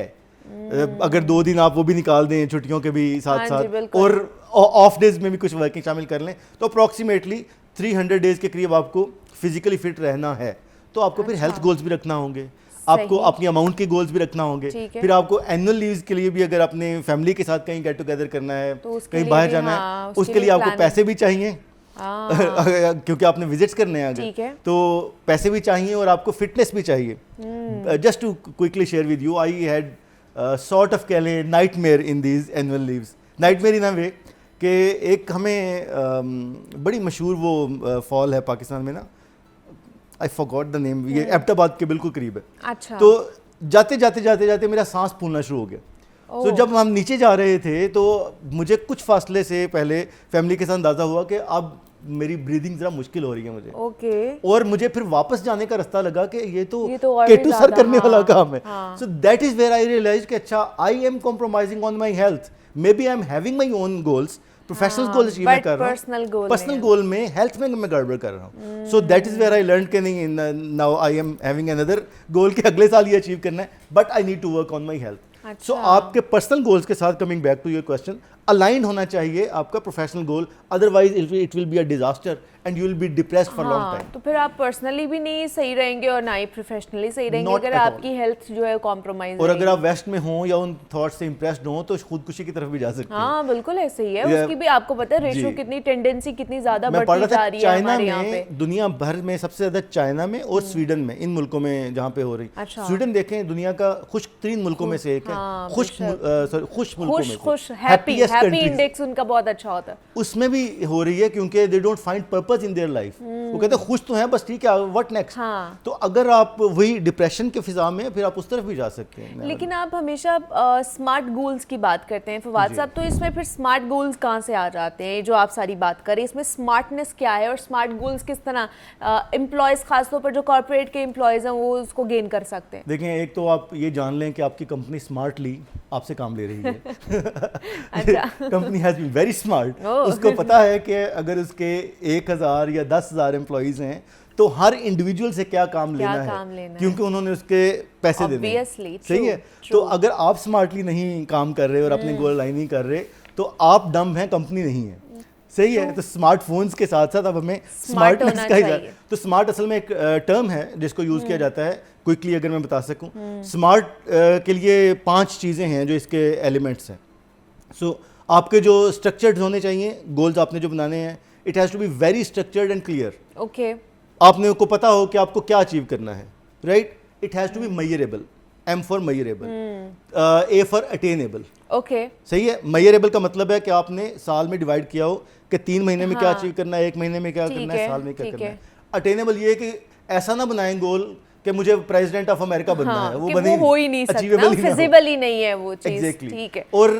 अगर 2 दिन आप वो भी निकाल दें छुट्टियों के भी साथ साथ, और ऑफ डेज में भी कुछ वर्किंग शामिल कर लें, तो अप्रॉक्सीमेटली 300 डेज के करीब आपको फिजिकली फिट रहना है। तो आपको फिर हेल्थ गोल्स भी रखना होंगे, आपको अपनी अमाउंट के गोल्स भी रखना होंगे, फिर आपको एनुअल लीव्स के लिए भी अगर अपने फैमिली के साथ कहीं गेट टुगेदर करना है, कहीं बाहर जाना है, उसके लिए आपको पैसे भी चाहिए क्योंकि आपने विजिट्स करने हैं आगे, तो पैसे भी चाहिए और आपको फिटनेस भी चाहिए। Just to quickly share with you, I had sort of कह लें nightmare in these annual leaves. Nightmare in a way कि एक हमें बड़ी मशहूर वो फॉल है पाकिस्तान में ना, आई फॉरगॉट द नेम, ये एबटाबाद के बिल्कुल करीब है। अच्छा। तो जाते जाते जाते जाते मेरा सांस फूलना शुरू हो गया। तो जब हम नीचे जा रहे थे तो मुझे कुछ फासले से पहले फैमिली के साथ अंदाजा हुआ कि अब मेरी ब्रीदिंग जरा मुश्किल हो रही है मुझे। और मुझे फिर वापस जाने का रास्ता लगा कि ये तो केटू सर करने वाला काम है। So that is where I realise कि अच्छा, I am compromising on my health, maybe I am having my own goals, professional goal achieve मैं कर रहा हूँ, पर्सनल गोल में हेल्थ में मैं गड़बड़ कर रहा हूँ। So that is where I learn के नहीं, now I am having another goal कि अगले साल ये अचीव करना है, but I need to work on my health. So आपके पर्सनल गोल्स के साथ, coming back to your question, align होना चाहिए आपका professional goal, otherwise it will be a disaster and you will be depressed for long time. तो फिर आप personally भी नहीं सही रहेंगे और ना ही प्रोफेशनली सही रहेंगे अगर आपकी हेल्थ जो है कॉम्प्रोमाइज। और अगर आप वेस्ट में हो या उन थॉट से इंप्रेस्ड हो तो खुदकुशी की तरफ भी जा सकते हैं। हाँ बिल्कुल ऐसे ही है, उसकी भी आपको पता है रेशियो कितनी, टेंडेंसी कितनी ज्यादा बढ़ती जा रही है हमारे यहाँ पे। दुनिया भर में सबसे ज्यादा चाइना में और स्वीडन में, इन मुल्कों में जहाँ पे हो रही। स्वीडन देखें दुनिया का खुश्क 3 मुल्कों में से एक है, खुश मुल्कों में, हैप्पी इंडेक्स उनका बहुत अच्छा होता है, उसमें भी हो रही है क्योंकि they don't find purpose purpose in their life. वो कहते हैं खुश तो हैं बस, ठीक है व्हाट नेक्स्ट। हाँ। तो अगर आप वही डिप्रेशन के फिजा में फिर आप उस तरफ भी जा सकते हैं। लेकिन आप हमेशा स्मार्ट गोल्स की बात करते हैं फवाद साहब, तो इसमें फिर स्मार्ट गोल्स कहाँ से आ जाते हैं जो आप सारी बात करें, इसमें स्मार्टनेस क्या है और स्मार्ट गोल्स किस तरह एम्प्लॉयज़ खासतौर पर जो कॉर्पोरेट के एम्प्लॉयज़ हैं वो उसको गेन कर सकते हैं? देखें, एक तो आप ये जान लें कि आपकी कंपनी स्मार्टली आपसे काम ले रही है। अच्छा। Company has been very smart. Oh. उसको पता है कि अगर उसके 1000 या 10,000 एम्प्लॉइज़ हैं तो हर इंडिविजुअल से क्या काम लेना है, क्योंकि उन्होंने उसके पैसे देने हैं। सही है। तो अगर आप स्मार्टली नहीं काम कर रहे और अपने गोल अलाइन नहीं कर रहे तो आप डम्ब हैं, कंपनी नहीं है। सही है। तो स्मार्टफोन्स के साथ साथ अब हमें स्मार्टनेस का ही, तो स्मार्ट असल में एक टर्म है जिसको यूज़ किया जाता है। क्विकली अगर मैं बता सकूं, स्मार्ट के लिए 5 चीज़ें हैं जो इसके एलिमेंट्स हैं। सो आपके जो स्ट्रक्चर्ड होने चाहिए, गोल्स आपने जो बनाने हैं, it has to be very structured and clear. Okay. आपने को पता हो कि आपको क्या अचीव करना है, right. It has to be measurable, M for measurable, A for attainable. Okay. सही है। मेजरेबल का मतलब है कि आपने साल में डिवाइड किया हो कि 3 महीने में क्या अचीव करना है, 1 महीने में क्या करना है, साल में क्या करना है। अटेनेबल ये कि ऐसा ना बनाएं गोल कि मुझे प्रेसिडेंट ऑफ अमेरिका बनना है, वो बने हो ही नहीं सकता, फिजिबल ही नहीं है वो चीज। Exactly. ठीक है। और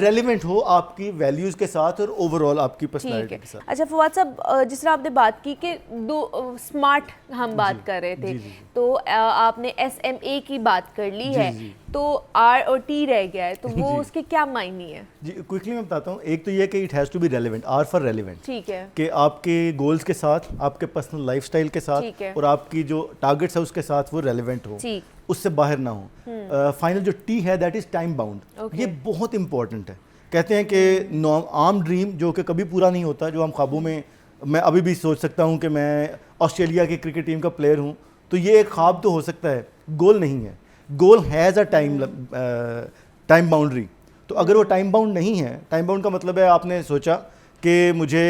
रेलेवेंट हो आपकी वैल्यूज के साथ और ओवरऑल आपकी पर्सनालिटी के साथ। अच्छा फवाद साहब, जिस तरह आपने बात की कि दो स्मार्ट हम बात कर रहे थे, तो आपने SMA की बात कर ली है, तो R और T रह गया है, तो वो उसके क्या मायने हैं? जी क्विकली मैं बताता हूँ। एक तो ये कि it has to be relevant, R for relevant. ठीक है। कि आपके गोल्स के साथ, आपके पर्सनल लाइफस्टाइल के साथ और आपकी जो टारगेट्स है उसके साथ वो रेलेवेंट हो, उससे बाहर ना हो। फाइनल जो T है दैट इज टाइम बाउंड। ये बहुत इंपॉर्टेंट है। कहते हैं कि आम ड्रीम जो कि कभी पूरा नहीं होता, जो हम ख्वाबों में, मैं अभी भी सोच सकता हूँ कि मैं ऑस्ट्रेलिया की क्रिकेट टीम का प्लेयर हूँ, तो ये एक ख्वाब तो हो सकता है, गोल नहीं है। गोल हैज़ अ टाइम बाउंड्री। तो अगर वो टाइम बाउंड नहीं है, टाइम बाउंड का मतलब है आपने सोचा कि मुझे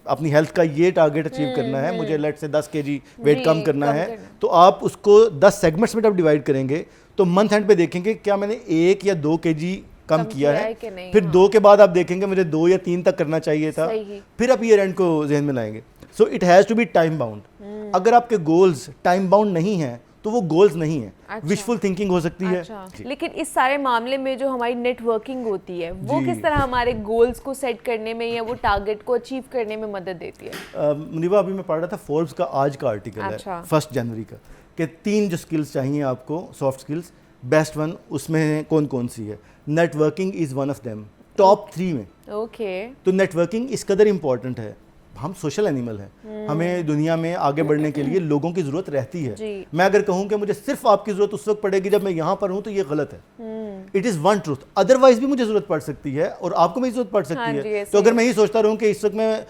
अपनी हेल्थ का ये टारगेट अचीव करना है, मुझे लेट से 10 kg वेट कम करना है, तो आप उसको 10 सेगमेंट्स में जब डिवाइड करेंगे तो मंथ एंड पे देखेंगे क्या मैंने 1 या 2 kg कम किया है। फिर 2 के बाद आप देखेंगे मुझे 2 या 3 तक करना चाहिए था, फिर आप ईयर एंड को जहन में लाएंगे। So it has to be time bound. अगर आपके गोल्स टाइम बाउंड नहीं है तो वो गोल्स नहीं है। अच्छा। विशफुल थिंकिंग हो सकती है। लेकिन इस सारे मामले में जो हमारी नेटवर्किंग होती है वो किस तरह हमारे गोल्स को सेट करने में या वो टारगेट को अचीव करने में मदद देती है? मुनीबा, अभी मैं पढ़ रहा था फोर्ब्स का आज का आर्टिकल है 1 जनवरी का, कि 3 जो स्किल्स चाहिए आपको, सॉफ्ट स्किल्स, बेस्ट वन उसमें कौन कौन सी है। Networking is one of them, top 3 में। ओके। तो नेटवर्किंग इस कदर इम्पॉर्टेंट है। हम सोशल एनिमल हैं, हमें दुनिया में आगे बढ़ने के लिए लोगों की ज़रूरत रहती है। मैं अगर कहूँ कि मुझे सिर्फ आपकी ज़रूरत उस वक्त पड़ेगी जब मैं यहाँ पर हूँ, तो ये गलत है। It is one truth, otherwise भी मुझे ज़रूरत पड़ सकती है और आपको मेरी ज़रूरत पड़ सकती है। तो अगर मैं ये सोचता रहूँ कि इस वक्त मैं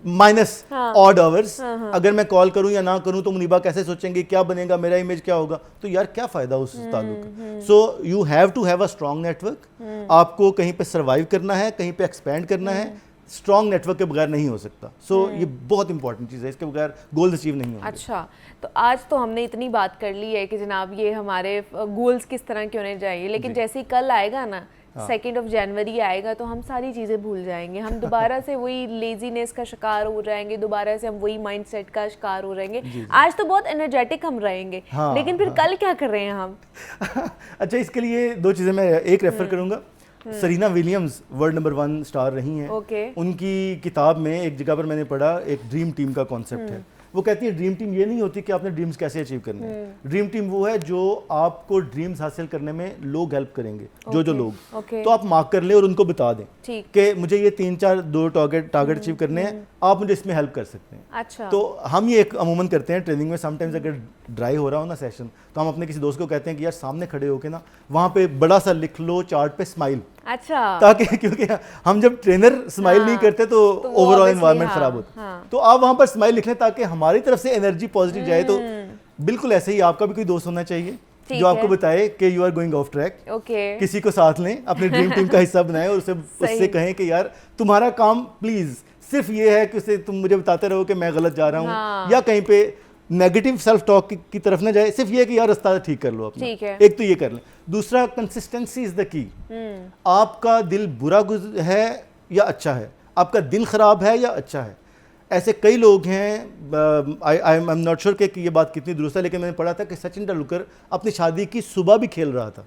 माइनस ऑड आवर्स, अगर मैं कॉल करूं या ना करूं तो मुनीबा कैसे सोचेंगे, क्या बनेगा, मेरा इमेज क्या होगा, तो यार क्या फायदा उस ताल्लुक का। So you have to have a strong network. आपको कहीं पे सर्वाइव करना है, कहीं पे एक्सपेंड करना है, स्ट्रॉन्ग नेटवर्क के बगैर नहीं हो सकता। सो ये बहुत इंपॉर्टेंट चीज़ है, इसके बगैर गोल्स अचीव नहीं होंगे। अच्छा, तो आज तो हमने इतनी बात कर ली है कि जनाब ये हमारे गोल्स किस तरह के होने चाहिए, लेकिन जैसे ही कल आएगा ना, 2 जनवरी आएगा, तो हम सारी चीज़ें भूल जाएंगे। हम दोबारा से वही लेजीनेस का शिकार हो जाएंगे, दोबारा से हम वही माइंडसेट का शिकार हो जाएंगे। आज तो बहुत एनर्जेटिक हम रहेंगे, लेकिन फिर कल क्या कर रहे हैं हम? अच्छा, इसके लिए 2 चीज़ें मैं एक रेफर करूँगा। Serena Williams world number 1 star रही हैं। उनकी किताब में एक जगह पर मैंने पढ़ा, एक ड्रीम टीम का कॉन्सेप्ट है। वो कहती है ड्रीम टीम ये नहीं होती कि आपने ड्रीम्स कैसे अचीव करने हैं। ड्रीम टीम वो है जो आपको ड्रीम्स हासिल करने में लोग हेल्प करेंगे, जो लोग। तो आप मार्क कर लें और उनको बता दें कि मुझे ये 3-4 टारगेट अचीव करने हैं, आप मुझे इसमें हेल्प कर सकते हैं। अच्छा। तो हम ये अमूमन करते हैं ट्रेनिंग में। समटाइम्स अगर ड्राई हो रहा हो ना सेशन, तो हम अपने किसी दोस्त को कहते हैं कि यार सामने खड़े होके ना वहाँ पे बड़ा सा लिख लो चार्ट पे स्माइल। अच्छा। ताकि, क्योंकि हम जब ट्रेनर स्माइल नहीं करते तो ओवरऑल एनवायरनमेंट खराब होता। तो आप वहाँ पर स्माइल लिख लें ताकि हमारी तरफ से एनर्जी पॉजिटिव जाए। तो बिल्कुल ऐसे ही आपका भी कोई दोस्त होना चाहिए जो आपको बताए कि you are going off track. किसी को साथ लें, अपने ड्रीम टीम का हिस्सा बनाएं और उससे कहें कि यार तुम्हारा काम प्लीज सिर्फ ये है कि उसे तुम मुझे बताते रहो कि मैं गलत जा रहा हूँ, या कहीं पे नेगेटिव सेल्फ टॉक की तरफ ना जाए। सिर्फ ये कि यार रास्ता ठीक कर लो अपना। एक तो ये कर लें। दूसरा, कंसिस्टेंसी इज द की। आपका दिल बुरा है या अच्छा है, आपका दिन खराब है या अच्छा है, ऐसे कई लोग हैं, आई एम नॉट श्योर कि ये बात कितनी दुरुस्त है, लेकिन मैंने पढ़ा था कि सचिन तेंदुलकर अपनी शादी की सुबह भी खेल रहा था।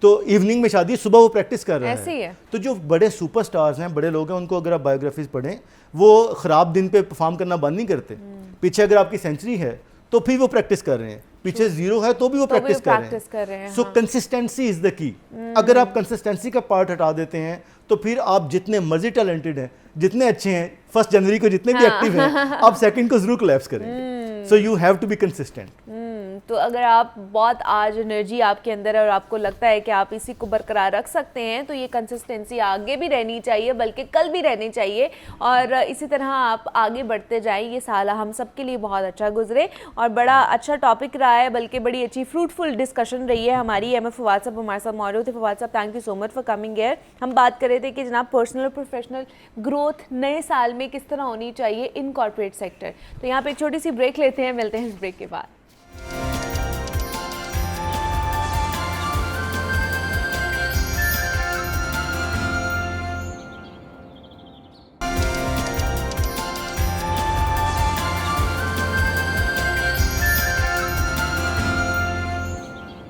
तो इवनिंग में शादी, सुबह वो प्रैक्टिस कर रहा ऐसे ही है। तो जो बड़े सुपरस्टार्स हैं, बड़े लोग हैं, उनको अगर आप बायोग्राफीज पढ़ें, वो खराब दिन पे परफॉर्म करना बंद नहीं करते। पीछे अगर आपकी सेंचुरी है तो फिर वो प्रैक्टिस कर रहे हैं, पीछे 0 है तो भी वो प्रैक्टिस कर रहे हैं। सो कंसिस्टेंसी इज द की। अगर आप कंसिस्टेंसी का पार्ट हटा देते हैं तो फिर आप जितने मर्जी टैलेंटेड हैं, जितने अच्छे हैं, 1 जनवरी को जितने भी एक्टिव हैं, आप सेकंड को जरूर कोलैप्स करेंगे। So you have to be consistent. तो अगर आप बहुत आज एनर्जी आपके अंदर है और आपको लगता है कि आप इसी को बरकरार रख सकते हैं, तो ये कंसिस्टेंसी आगे भी रहनी चाहिए, बल्कि कल भी रहनी चाहिए, और इसी तरह आप आगे बढ़ते जाएं। ये साल हम सब के लिए बहुत अच्छा गुजरे और बड़ा अच्छा टॉपिक रहा है, बल्कि बड़ी अच्छी फ्रूटफुल डिस्कशन रही है हमारी। एम एफ फवाद साहब हमारे साथ मौजूद थे। फवाद साहब, thank you so much for coming here. हम बात कर रहे थे कि जनाब पर्सनल और प्रोफेशनल ग्रोथ नए साल में किस तरह होनी चाहिए इन कॉर्पोरेट सेक्टर। तो यहाँ पे एक छोटी सी ब्रेक लेते हैं, मिलते हैं इस ब्रेक के बाद।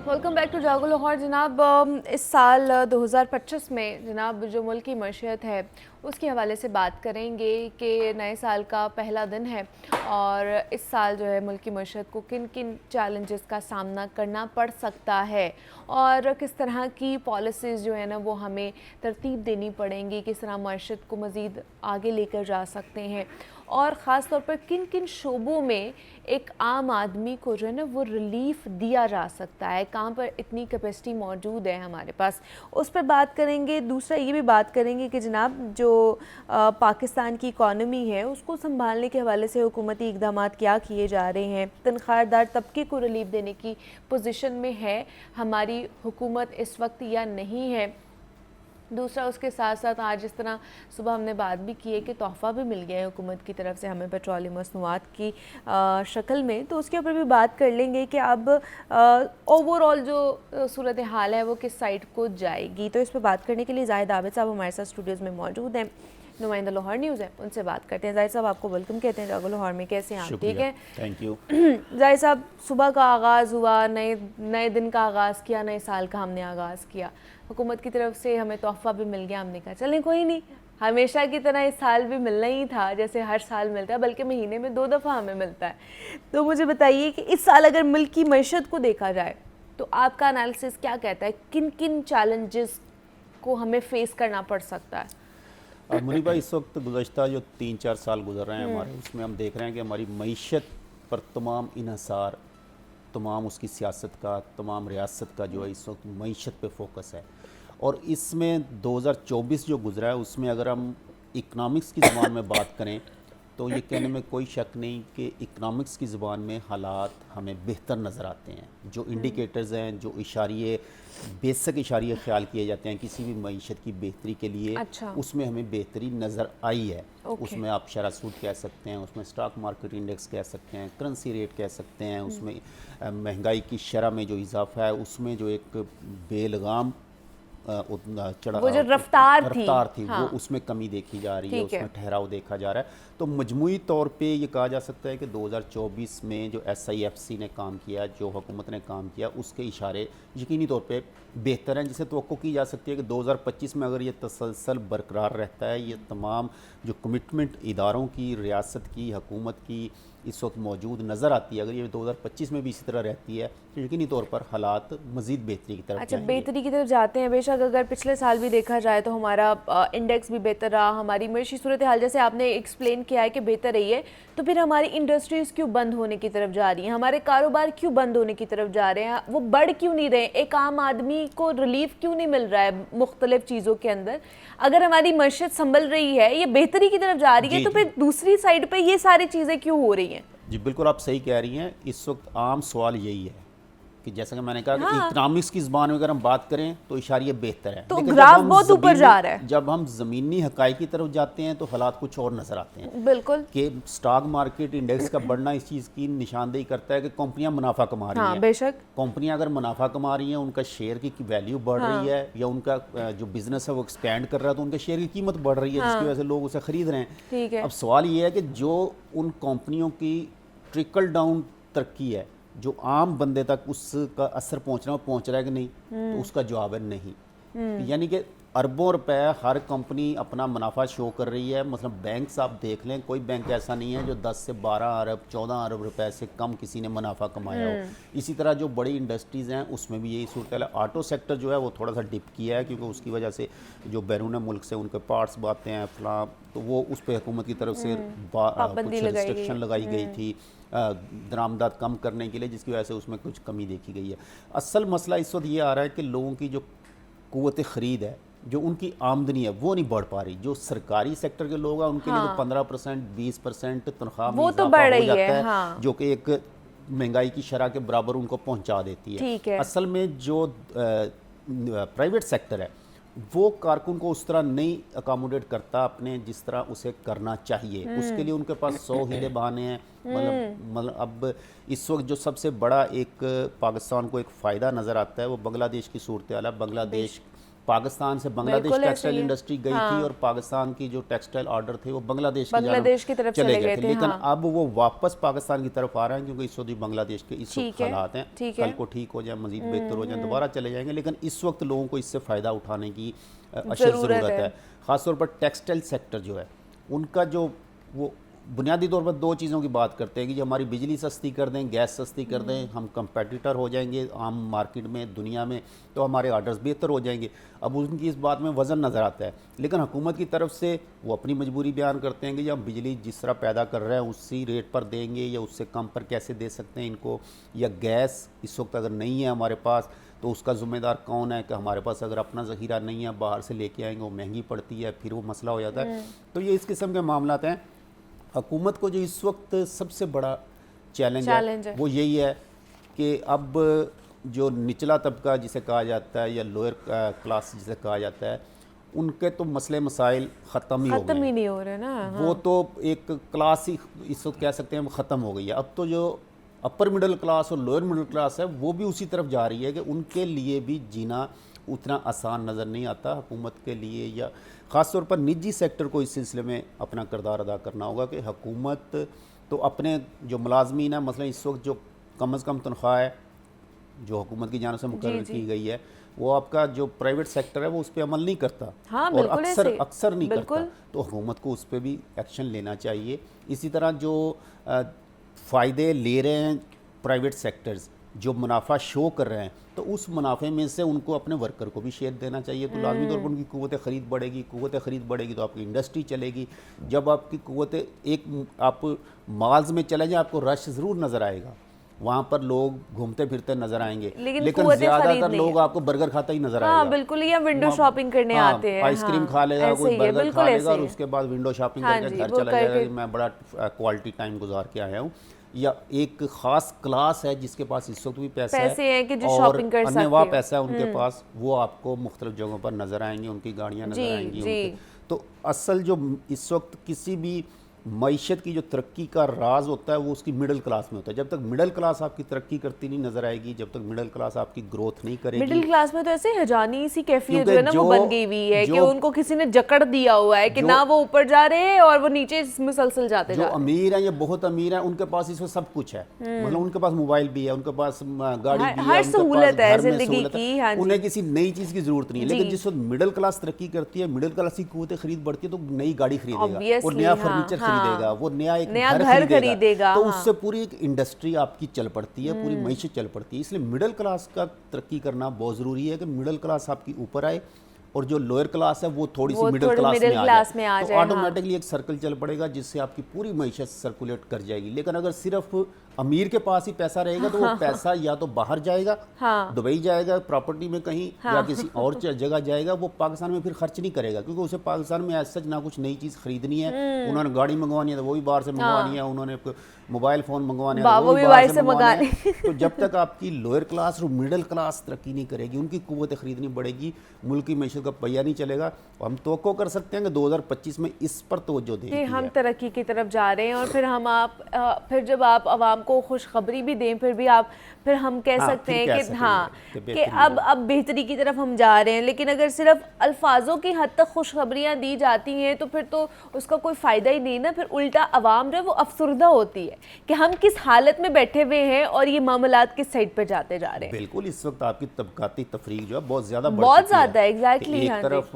वेलकम बैक टू जागो लाहौर। जनाब, इस साल 2025 में जनाब जो मुल्क की मईशत है उसके हवाले से बात करेंगे कि नए साल का पहला दिन है और इस साल जो है मुल्क की मईशत को किन किन चैलेंजेस का सामना करना पड़ सकता है और किस तरह की पॉलिसीज़ जो है ना वो हमें तरतीब देनी पड़ेंगी, किस तरह मईशत को मज़ीद आगे लेकर जा सकते हैं और ख़ास तौर पर किन किन शोबों में एक आम आदमी को जो है ना वो रिलीफ दिया जा सकता है, कहाँ पर इतनी कैपेसिटी मौजूद है हमारे पास, उस पर बात करेंगे। दूसरा ये भी बात करेंगे कि जनाब जो पाकिस्तान की इकॉनमी है उसको संभालने के हवाले से हुकूमती इक़दाम क्या किए जा रहे हैं, तनख्वाहदार तबके को रिलीफ देने की पोजीशन में है हमारी हुकूमत इस वक्त या नहीं है। दूसरा उसके साथ साथ आज इस तरह सुबह हमने बात भी की है कि तोहफ़ा भी मिल गया है हुकूमत की तरफ से हमें पेट्रोलियम मसनूआत की शक्ल में, तो उसके ऊपर भी बात कर लेंगे कि अब ओवरऑल जो सूरत हाल है वो किस साइड को जाएगी। तो इस पर बात करने के लिए जाहिद आबिद साहब हमारे साथ स्टूडियोज़ में मौजूद हैं, नुमाइंदा लाहौर न्यूज़ है, उनसे बात करते हैं। जाहिद साहब, आपको वेलकम कहते हैं जागो लाहौर में, कैसे हैं आप? ठीक है, थैंक यू। जाहिद साहब, सुबह का आगाज़ हुआ, नए दिन का आगाज़ किया, नए साल का हमने आगाज़ किया, हुकूमत की तरफ से हमें तोहफ़ा भी मिल गया, हमने कहा चलें कोई नहीं, हमेशा की तरह इस साल भी मिलना ही था जैसे हर साल मिलता है, बल्कि महीने में 2 दफ़ा हमें मिलता है। तो मुझे बताइए कि इस साल अगर मुल्क की मईशत को देखा जाए तो आपका एनालिसिस क्या कहता है, किन किन चैलेंजेस को हमें फ़ेस करना पड़ सकता है? मुनी भाई, इस वक्त गुज़श्ता जो 3-4 साल गुजर रहे हैं हमारे, उसमें हम देख रहे हैं कि हमारी मईशत पर तमाम इन्हिसार, तमाम उसकी सियासत का, तमाम रियासत का जो है इस वक्त मईशत पे फोकस है। और इसमें 2024 जो गुजरा है उसमें अगर हम इकनॉमिक्स की ज़बान में बात करें तो ये कहने में कोई शक नहीं कि इकनॉमिक्स की ज़बान में हालात हमें बेहतर नज़र आते हैं। जो इंडिकेटर्स हैं, जो इशारिये, बेसिक इशारिये ख्याल किए जाते हैं किसी भी मईशत की बेहतरी के लिए, अच्छा। उसमें हमें बेहतरी नज़र आई है। उसमें आप शरह सूद कह सकते हैं, उसमें स्टॉक मार्केट इंडेक्स कह सकते हैं, करेंसी रेट कह सकते हैं, उसमें महंगाई की शरह में जो इजाफा है, उसमें जो एक बेलगाम वो जो रफ्तार थी हाँ। वो उसमें कमी देखी जा रही है, उसमें ठहराव देखा जा रहा है। तो मजमूई तौर पे ये कहा जा सकता है कि 2024 में जो SIFC ने काम किया, जो हुकूमत ने काम किया, उसके इशारे यकीनी तौर पे बेहतर हैं, जिसे तवक्को की जा सकती है कि 2025 में अगर ये तसलसल बरकरार रहता है, ये तमाम जो कमिटमेंट इदारों की, रियासत की, हुकूमत की इस वक्त मौजूद नज़र आती है, अगर ये 2025 में भी इसी तरह रहती है तो यकीनी तौर पर हालात मज़ीद बेहतरी की तरफ अच्छा बेहतरी की तरफ जाते हैं। बेशक अगर पिछले साल भी देखा जाए तो हमारा इंडेक्स भी बेहतर रहा, हमारी मईशी सूरत हाल जैसे आपने एक्सप्लेन किया है कि बेहतर रही है, तो फिर हमारी इंडस्ट्रीज़ क्यों बंद होने की तरफ जा रही हैं, हमारे कारोबार क्यों बंद होने की तरफ जा रहे हैं, वो बढ़ क्यों नहीं रहे, एक आम आदमी को रिलीफ क्यों नहीं मिल रहा है मुख्तलिफ चीज़ों के अंदर? अगर हमारी मईशत संभल रही है, ये बेहतरी की तरफ जा रही है, तो फिर दूसरी साइड पर ये सारी चीज़ें क्यों हो रही हैं? जी बिल्कुल, आप सही कह रही हैं। इस वक्त आम सवाल यही है कि जैसा कि मैंने कहा कि इकोनॉमिक्स की ज़बान में अगर हम बात करें तो इशारिया बेहतर है, तो लेकिन जब ग्राफ हम बहुत ऊपर जा रहा है। जब हम ज़मीनी हकाइक की तरफ जाते हैं तो हालात कुछ और नज़र आते हैं बिल्कुल कि स्टॉक मार्केट इंडेक्स का बढ़ना इस चीज़ की निशानदेही करता है कि कंपनियां मुनाफा कमा रही हाँ हैं। बेशक कंपनियां अगर मुनाफा कमा रही हैं, उनका शेयर की वैल्यू बढ़ रही है या उनका जो बिजनेस है वो एक्सपैंड कर रहा है, तो उनके शेयर की कीमत बढ़ रही है, जिसकी वजह से लोग उसे खरीद रहे हैं। ठीक है। अब सवाल ये है कि जो उन कंपनियों की ट्रिकल डाउन तरक्की है, जो आम बंदे तक उसका असर पहुंच रहा है कि नहीं, तो उसका जवाब है नहीं। यानी कि अरबों रुपए हर कंपनी अपना मुनाफा शो कर रही है। मतलब बैंक्स आप देख लें, कोई बैंक ऐसा नहीं है जो 10 से 12 अरब 14 अरब रुपए से कम किसी ने मुनाफा कमाया हो। इसी तरह जो बड़ी इंडस्ट्रीज़ हैं उसमें भी यही सूरत है। ऑटो सेक्टर जो है वो थोड़ा सा डिप किया है, क्योंकि उसकी वजह से जो बैरून मुल्क से उनके पार्ट्स आते हैं फलां, तो वो उस पर हुकूमत की तरफ से कुछ रिस्ट्रिक्शन लगाई गई थी दरामदात कम करने के लिए, जिसकी वजह से उसमें कुछ कमी देखी गई है। असल मसला इस वक्त ये आ रहा है कि लोगों की जो क़ुव्वत ख़रीद है, जो उनकी आमदनी है, वो नहीं बढ़ पा रही। जो सरकारी सेक्टर के लोग हैं उनके लिए तो 15% 20% तनख्वाह में वो तो इजाफा बढ़ हो रही जाता है, है, हाँ। जो कि एक महंगाई की शरह के बराबर उनको पहुंचा देती है। ठीक है। असल में जो प्राइवेट सेक्टर है वो कारकुन को उस तरह नहीं अकोमोडेट करता अपने जिस तरह उसे करना चाहिए। उसके लिए उनके पास 100 हीले बहाने हैं। मतलब अब इस वक्त जो सबसे बड़ा एक पाकिस्तान को एक फ़ायदा नज़र आता है वो बांग्लादेश की सूरत हाल है। बांग्लादेश पाकिस्तान से बांग्लादेश बिल्कुल ऐसे टेक्सटाइल ही है। इंडस्ट्री गई हाँ। थी और पाकिस्तान की जो टेक्सटाइल ऑर्डर थे वो बांग्लादेश की तरफ चले गए थे, लेकिन हाँ। अब वो वापस पाकिस्तान की तरफ आ रहे हैं, क्योंकि इस वक्त बांग्लादेश के इस ठीक वक्त है, हालात हैं। ठीक है। कल को ठीक हो जाए, मजीद बेहतर हो जाए, दोबारा चले जाएंगे, लेकिन इस वक्त लोगों को इससे फ़ायदा उठाने की अशद ज़रूरत ज़रूरत है। है। ख़ासतौर पर टेक्सटाइल सेक्टर जो है उनका जो वो बुनियादी तौर पर दो चीज़ों की बात करते हैं कि जो हमारी बिजली सस्ती कर दें, गैस सस्ती कर दें, हम कंपेटिटर हो जाएंगे आम मार्केट में, दुनिया में, तो हमारे ऑर्डर्स बेहतर हो जाएंगे। अब उनकी इस बात में वज़न नज़र आता है, लेकिन हुकूमत की तरफ से वो अपनी मजबूरी बयान करते हैं कि हम बिजली जिस तरह पैदा कर रहे हैं उसी रेट पर देंगे या उससे कम पर कैसे दे सकते हैं इनको, या गैस इस वक्त अगर नहीं है हमारे पास तो उसका ज़िम्मेदार कौन है कि हमारे पास अगर अपना ज़ख़ीरा नहीं है, बाहर से लेके आएंगे, वो महंगी पड़ती है, फिर वो मसला हो जाता है। तो ये इस किस्म के मामला हैं। हुकूमत को जो इस वक्त सबसे बड़ा चैलेंज है वो यही है कि अब जो निचला तबका जिसे कहा जाता है या लोअर क्लास जिसे कहा जाता है, उनके तो मसले मसाइल ख़त्म ही नहीं हो रहे ना। वो तो एक क्लास ही इस वक्त कह सकते हैं ख़त्म हो गई है। अब तो जो अपर मिडिल क्लास और लोअर मिडिल क्लास है वो भी उसी तरफ जा रही है कि उनके लिए भी जीना उतना आसान नज़र नहीं आता हुकूमत के लिए, या ख़ास तौर पर निजी सेक्टर को इस सिलसिले में अपना किरदार अदा करना होगा कि हुकूमत तो अपने जो मुलाजमीन है, मसलन इस वक्त जो कम से कम तनख्वाह है जो हुकूमत की जानिब से मुकर्रर की गई है, वो आपका जो प्राइवेट सेक्टर है वो उस पर अमल नहीं करता। हाँ, और अक्सर नहीं बिल्कुल। करता, तो हुकूमत को उस पर भी एक्शन लेना चाहिए। इसी तरह जो फ़ायदे ले रहे हैं प्राइवेट सेक्टर्स, जो मुनाफा शो कर रहे हैं, तो उस मुनाफे में से उनको अपने वर्कर को भी शेयर देना चाहिए। तो लाजमी तौर पर उनकी क़ुव्वत ख़रीद बढ़ेगी, क़ुव्वत ख़रीद बढ़ेगी तो आपकी इंडस्ट्री चलेगी। जब आपकी क़ुव्वत एक आप मॉल्स में चले जाए आपको रश ज़रूर नज़र आएगा, वहाँ पर लोग घूमते फिरते नज़र आएंगे, लेकिन ज़्यादातर लोग आपको बर्गर खाता ही नज़र आएगा। बिल्कुल, या विंडो शॉपिंग करने आते हैं, आइसक्रीम खा लेगा, कोई बर्गर खा लेगा और उसके बाद विंडो शॉपिंग करके घर चला जाएगा कि मैं बड़ा क्वालिटी टाइम गुजार के आया हूँ। या एक ख़ास क्लास है जिसके पास इस वक्त भी पैसा है कि जो और शॉपिंग कर सकते अन्य पैसा है उनके पास, वो आपको मुख्तलिफ जगहों पर नज़र आएंगे, उनकी गाड़ियाँ नज़र आएंगी उनके। तो असल जो इस वक्त किसी भी मईशत की जो तरक्की का राज होता है वो उसकी मिडिल क्लास में होता है। जब तक मिडिल क्लास आपकी तरक्की करती नहीं नजर आएगी, जब तक मिडिल क्लास आपकी ग्रोथ नहीं करेगी, मिडिल क्लास में तो ऐसे हजानी सी कैफियत जो है ना वो बन गई हुई है कि उनको किसी ने जकड़ दिया हुआ है कि ना वो ऊपर जा रहे हैं और वो नीचे मुसलसल जाते जा रहे हैं। जो अमीर हैं या बहुत अमीर हैं उनके पास इसमें सब कुछ है, मतलब उनके पास मोबाइल भी है, उनके पास गाड़ी भी है, हर सहूलत है जिंदगी की, हाँ जी। उन्हें किसी नई चीज की जरूरत नहीं है। लेकिन जिस वक्त मिडिल क्लास तरक्की करती है, मिडिल क्लास की क़ुव्वत खरीद बढ़ती है, तो नई गाड़ी खरीदेगा और नया फर्नीचर खरीदेगा, वो नया घर खरीदेगा, तो उससे पूरी एक इंडस्ट्री आपकी चल पड़ती है, पूरी मईशत चल पड़ती है। इसलिए मिडिल क्लास का तरक्की करना बहुत ज़रूरी है कि मिडिल क्लास आपकी ऊपर आए और जो लोअर क्लास है वो थोड़ी सी मिडिल क्लास में आ जाए, तो ऑटोमेटिकली एक सर्कल चल पड़ेगा जिससे आपकी पूरी मईशत सर्कुलेट कर जाएगी। लेकिन अगर सिर्फ अमीर के पास ही पैसा रहेगा तो वो पैसा या तो बाहर जाएगा, दुबई जाएगा प्रॉपर्टी में कहीं, या किसी और जगह जाएगा, वो पाकिस्तान में फिर खर्च नहीं करेगा, क्योंकि उसे पाकिस्तान में ऐसा ना कुछ नई चीज़ खरीदनी है, उन्होंने गाड़ी मंगवानी है तो वो भी बाहर से मंगवानी है, उन्होंने मोबाइल फ़ोन मंगवाने वाह, वो भी बाहर से मंगाने। तो जब तक आपकी लोअर क्लास और मिडिल क्लास तरक्की नहीं करेगी, उनकी कुव्वत ख़रीदनी बढ़ेगी, मुल्क की मैशत का पहिया नहीं चलेगा। और हम तवक्को कर सकते हैं कि 2025 में इस पर तवज्जो दें कि हम तरक्की की तरफ जा रहे हैं, और फिर जब आप आवाम को खुशखबरी भी दें, फिर हम कह सकते हैं कि अब बेहतरी की तरफ हम जा रहे हैं। लेकिन अगर सिर्फ अल्फाजों की हद तक खुशखबरियाँ दी जाती हैं तो फिर तो उसका कोई फ़ायदा ही नहीं ना। फिर उल्टा आवाम जो है वो अफसरदा होती है कि हम किस हालत में बैठे हुए हैं और ये मामलात किस साइड पर जाते जा रहे हैं। बिल्कुल, इस वक्त आपकी तबकाती तफरीक जो है बहुत ज़्यादा एग्जैक्टली। एक तरफ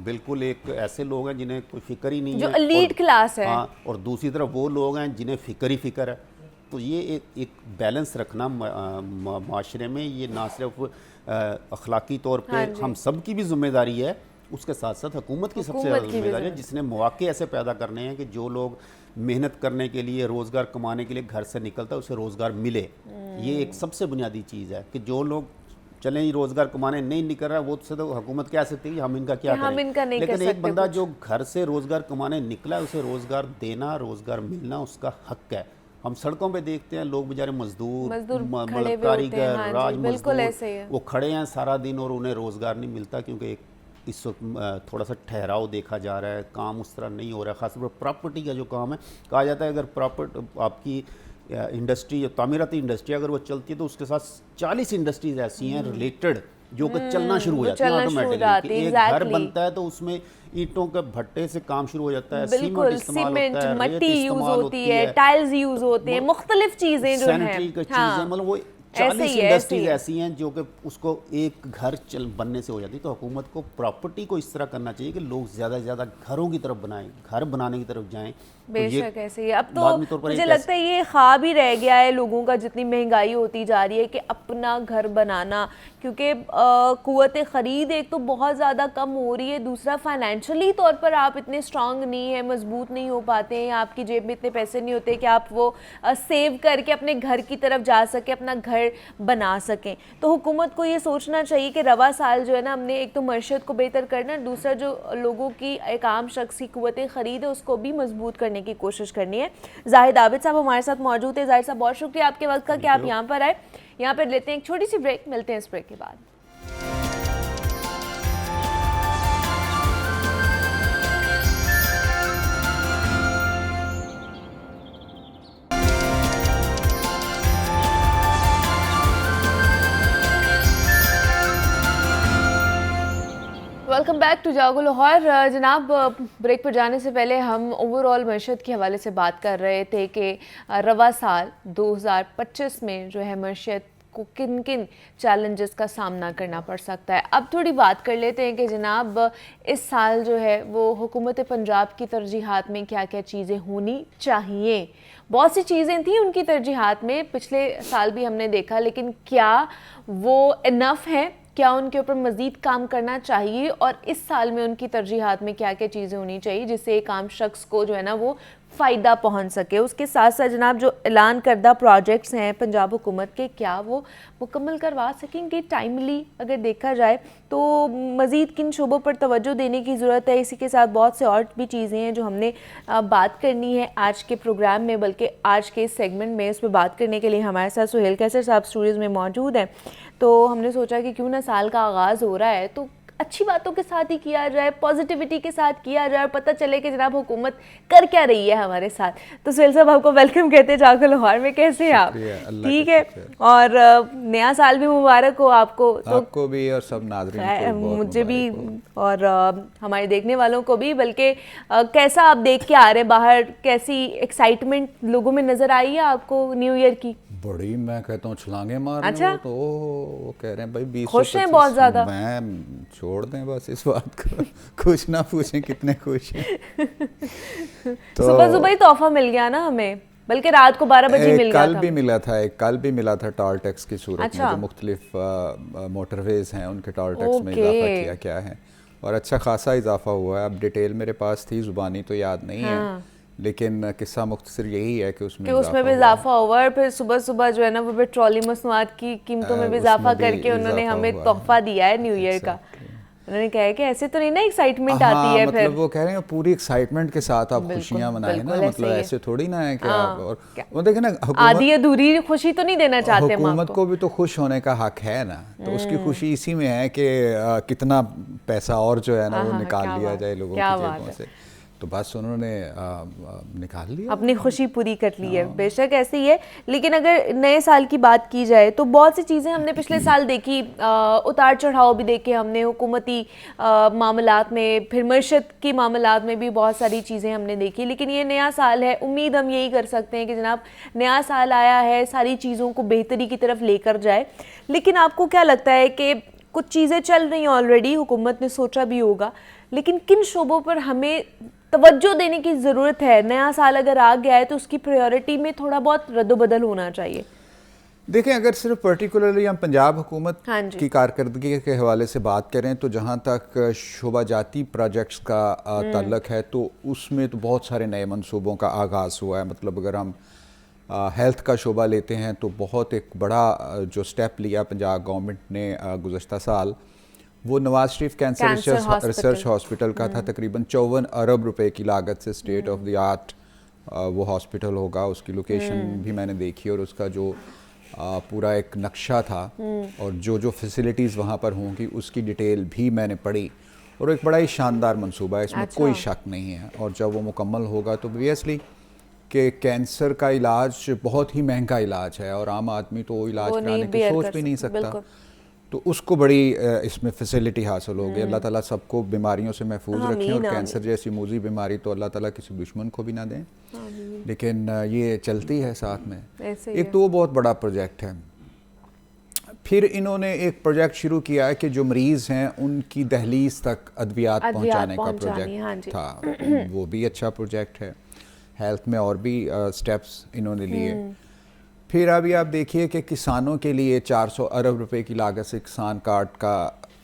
बिल्कुल एक ऐसे लोग हैं जिन्हें कोई फिक्र ही नहीं जो है, एलीट क्लास है, और दूसरी तरफ वो लोग हैं जिन्हें फ़िक्र ही फ़िक्र है। तो ये एक बैलेंस रखना माशरे में, ये ना सिर्फ अखलाकी तौर पे हम सब की भी जिम्मेदारी है, उसके साथ साथ हुकूमत की सबसे ज़्यादा जिम्मेदारी है, जिसने मौके ऐसे पैदा करने हैं कि जो लोग मेहनत करने के लिए, रोज़गार कमाने के लिए घर से निकलता है उसे रोज़गार मिले। ये एक सबसे बुनियादी चीज़ है कि जो लोग चलें ही रोज़गार कमाने नहीं निकल रहा है, वो से तो हुकूमत कह सकती है कि हम इनका क्या करें। लेकिन एक बंदा जो घर से रोज़गार कमाने निकला है, उसे रोज़गार देना, रोज़गार मिलना उसका हक है। हम सड़कों पे देखते हैं लोग बेचारे मजदूर कारीगर, राज मजदूर, वो खड़े हैं सारा दिन और उन्हें रोज़गार नहीं मिलता, क्योंकि इस वक्त थोड़ा सा ठहराव देखा जा रहा है, काम उस तरह नहीं हो रहा है। ख़ासतौर पर प्रॉपर्टी का जो काम है, कहा जाता है अगर आपकी इंडस्ट्री, तामीराती इंडस्ट्री अगर वो चलती है तो उसके साथ 40 इंडस्ट्रीज ऐसी हैं रिलेटेड जो कि चलना शुरू हो जाती है ऑटोमेटिकली। एक घर बनता है तो उसमें ईंटों के भट्टे से काम शुरू हो जाता है, सीमेंट, मट्टी यूज होती है, टाइल्स यूज होते हैं, मुख्तलिफ चीजें जो हैं, चीजें मतलब वो 40 इंडस्ट्रीज ऐसी हैं जो कि उसको एक घर बनने से हो जाती है। तो हुकूमत को प्रॉपर्टी को इस तरह करना चाहिए कि लोग ज़्यादा से ज़्यादा घरों की तरफ बनाएं, घर बनाने की तरफ जाएं। बेशक ऐसे ही। अब तो मुझे लगता है ये ख्वाब ही रह गया है लोगों का, जितनी महंगाई होती जा रही है, कि अपना घर बनाना, क्योंकि कुव्वत ख़रीद एक तो बहुत ज़्यादा कम हो रही है, दूसरा फाइनेंशियली तौर पर आप इतने स्ट्रांग नहीं है, मजबूत नहीं हो पाते हैं, आपकी जेब में इतने पैसे नहीं होते कि आप वो सेव करके अपने घर की तरफ जा सकें, अपना घर बना सकें। तो हुकूमत को ये सोचना चाहिए कि रवा साल जो है ना, हमने एक तो मईशत को बेहतर करना, दूसरा जो लोगों की एक आम शख्स की कुव्वत ख़रीद है उसको भी मजबूत करने की कोशिश करनी है। जाहिद आबिद साहब हमारे साथ मौजूद है। जाहिद साहब, बहुत शुक्रिया आपके वक्त का कि आप यहाँ पर आए। यहाँ पर लेते हैं एक छोटी सी ब्रेक, मिलते हैं इस ब्रेक के बाद। वेलकम बैक टू जागो लाहौर। जनाब, ब्रेक पर जाने से पहले हम ओवरऑल मईशत के हवाले से बात कर रहे थे कि रवा साल 2025 में जो है मईशत को किन किन चैलेंजेस का सामना करना पड़ सकता है। अब थोड़ी बात कर लेते हैं कि जनाब इस साल जो है वो हुकूमत पंजाब की तरजीहात में क्या क्या चीज़ें होनी चाहिए। बहुत सी चीज़ें थी उनकी तरजीहात में, पिछले साल भी हमने देखा, लेकिन क्या वो इनफ है, क्या उनके ऊपर मज़ीद काम करना चाहिए, और इस साल में उनकी तरजीहात में क्या क्या चीज़ें होनी चाहिए जिससे एक आम शख्स को जो है ना वो फ़ायदा पहुंच सके। उसके साथ साथ जनाब जो ऐलान करदा प्रोजेक्ट्स हैं पंजाब हुकूमत के, क्या वो मुकम्मल करवा सकेंगे टाइमली। अगर देखा जाए तो मज़ीद किन शोबों पर तवज्जो देने की ज़रूरत है। इसी के साथ बहुत से और भी चीज़ें हैं जो हमने बात करनी है आज के प्रोग्राम में, बल्कि आज के इस सेगमेंट में। उस पर बात करने के लिए हमारे साथ सुहेल कैसर साहब स्टूडियोज़ में मौजूद हैं। तो हमने सोचा कि क्यों ना साल का आगाज़ हो रहा है तो अच्छी बातों के साथ ही किया जाए, पॉजिटिविटी के साथ किया जाए, और पता चले कि जनाब हुकूमत कर क्या रही है हमारे साथ। तो सुहेल साहब, आपको वेलकम कहते हैं जागो लाहौर में। कैसे हैं आप? ठीक है, और नया साल भी मुबारक हो आपको। तो आपको भी और सब नाज़रीन को, मुझे भी और हमारे देखने वालों को भी। बल्कि कैसा आप देख के आ रहे बाहर, कैसी एक्साइटमेंट लोगों में नज़र आई है आपको न्यू ईयर की? बड़ी, मैं कहता हूँ छलांगे मार। अच्छा? तो वो कह रहे हैं भाई 20 खुश हैं बहुत ज़्यादा। मैं छोड़ दें बस इस बात को, कुछ ना पूछें कितने खुश हैं। तो सुबह ही तोहफा मिल गया ना हमें, बल्कि रात को 12 बजे मिल गया था। कल भी मिला था टॉल टैक्स की सूरत में, जो मुख्तलिफ मोटरवेज हैं उनके टॉल टैक्स में इजाफा किया क्या है, और अच्छा खासा इजाफा हुआ है। अब डिटेल मेरे पास थी, ज़ुबानी तो याद नहीं है, लेकिन किस्सा मुख्तसर यही है कि उसमें भी इजाफा हुआ। और फिर सुबह सुबह जो है ना वो पेट्रोलियम मसनूआत की कीमतों में भी इजाफा करके उन्होंने हमें तोहफा दिया है न्यू ईयर का। उन्होंने कहा है कि ऐसे तो नहीं ना एक्साइटमेंट हाँ, आती है मतलब फिर। वो कह रहे हैं पूरी एक्साइटमेंट के साथ आप खुशियां मनाएं ना, बिल्कुल मतलब ऐसे ही ऐसे थोड़ी ना है कि आप और क्या? वो देखें ना आधी अधूरी खुशी तो नहीं देना चाहते हम हुकूमत आपको। को भी तो खुश होने का हक है ना, तो उसकी खुशी इसी में है कि कितना पैसा और जो है ना वो निकाल लिया जाए लोगों की जेबों से, तो बस उन्होंने निकाल लिया, अपनी खुशी पूरी कर ली है। बेशक ऐसे ही है, लेकिन अगर नए साल की बात की जाए तो बहुत सी चीज़ें हमने पिछले साल देखी, उतार चढ़ाव भी देखे हमने हुकूमती मामलात में, फिर मईशत की मामलात में भी बहुत सारी चीज़ें हमने देखी। लेकिन ये नया साल है, उम्मीद हम यही कर सकते हैं कि जनाब नया साल आया है, सारी चीज़ों को बेहतरी की तरफ लेकर जाए। लेकिन आपको क्या लगता है कि कुछ चीज़ें चल रही हैं ऑलरेडी, हुकूमत ने सोचा भी होगा, लेकिन किन शोबों पर हमें तवज्जो देने की ज़रूरत है? नया साल अगर आ गया है तो उसकी प्रायोरिटी में थोड़ा बहुत रद्दोबदल होना चाहिए। देखें, अगर सिर्फ पर्टिकुलरली हम पंजाब हुकूमत हाँ की कारकर्दगी के हवाले से बात करें तो जहाँ तक शोबा जाती प्रोजेक्ट्स का ताल्लुक है तो उसमें तो बहुत सारे नए मंसूबों का आगाज़ हुआ है। मतलब अगर हम हेल्थ का शोबा लेते हैं तो बहुत एक बड़ा जो स्टेप लिया पंजाब गवर्नमेंट ने गुज़श्ता साल, वो Nawaz Sharif cancer research hospital का था। तकरीबन 54 अरब रुपए की लागत से स्टेट ऑफ द आर्ट वो हॉस्पिटल होगा। उसकी लोकेशन भी मैंने देखी और उसका जो पूरा एक नक्शा था और जो जो फैसिलिटीज़ वहाँ पर होंगी उसकी डिटेल भी मैंने पढ़ी, और एक बड़ा ही शानदार मंसूबा है, इसमें कोई शक नहीं है। और जब वो मुकम्मल होगा तो ऑब्वियसली कि कैंसर का इलाज बहुत ही महंगा इलाज है और आम आदमी तो वो इलाज कराने की सोच भी नहीं सकता, तो उसको बड़ी इसमें फैसिलिटी हासिल होगी। अल्लाह ताला सबको बीमारियों से महफूज रखें, और कैंसर जैसी मूजी बीमारी तो अल्लाह ताला किसी दुश्मन को भी ना दें, लेकिन ये चलती है साथ में। एक तो वो बहुत बड़ा प्रोजेक्ट है। फिर इन्होंने एक प्रोजेक्ट शुरू किया है कि जो मरीज़ हैं उनकी दहलीज तक अद्वियात पहुँचाने का प्रोजेक्ट था, वो भी अच्छा प्रोजेक्ट है। हेल्थ में और भी स्टेप्स इन्होंने लिए। फिर अभी आप देखिए कि किसानों के लिए 400 अरब रुपए की लागत से किसान कार्ड का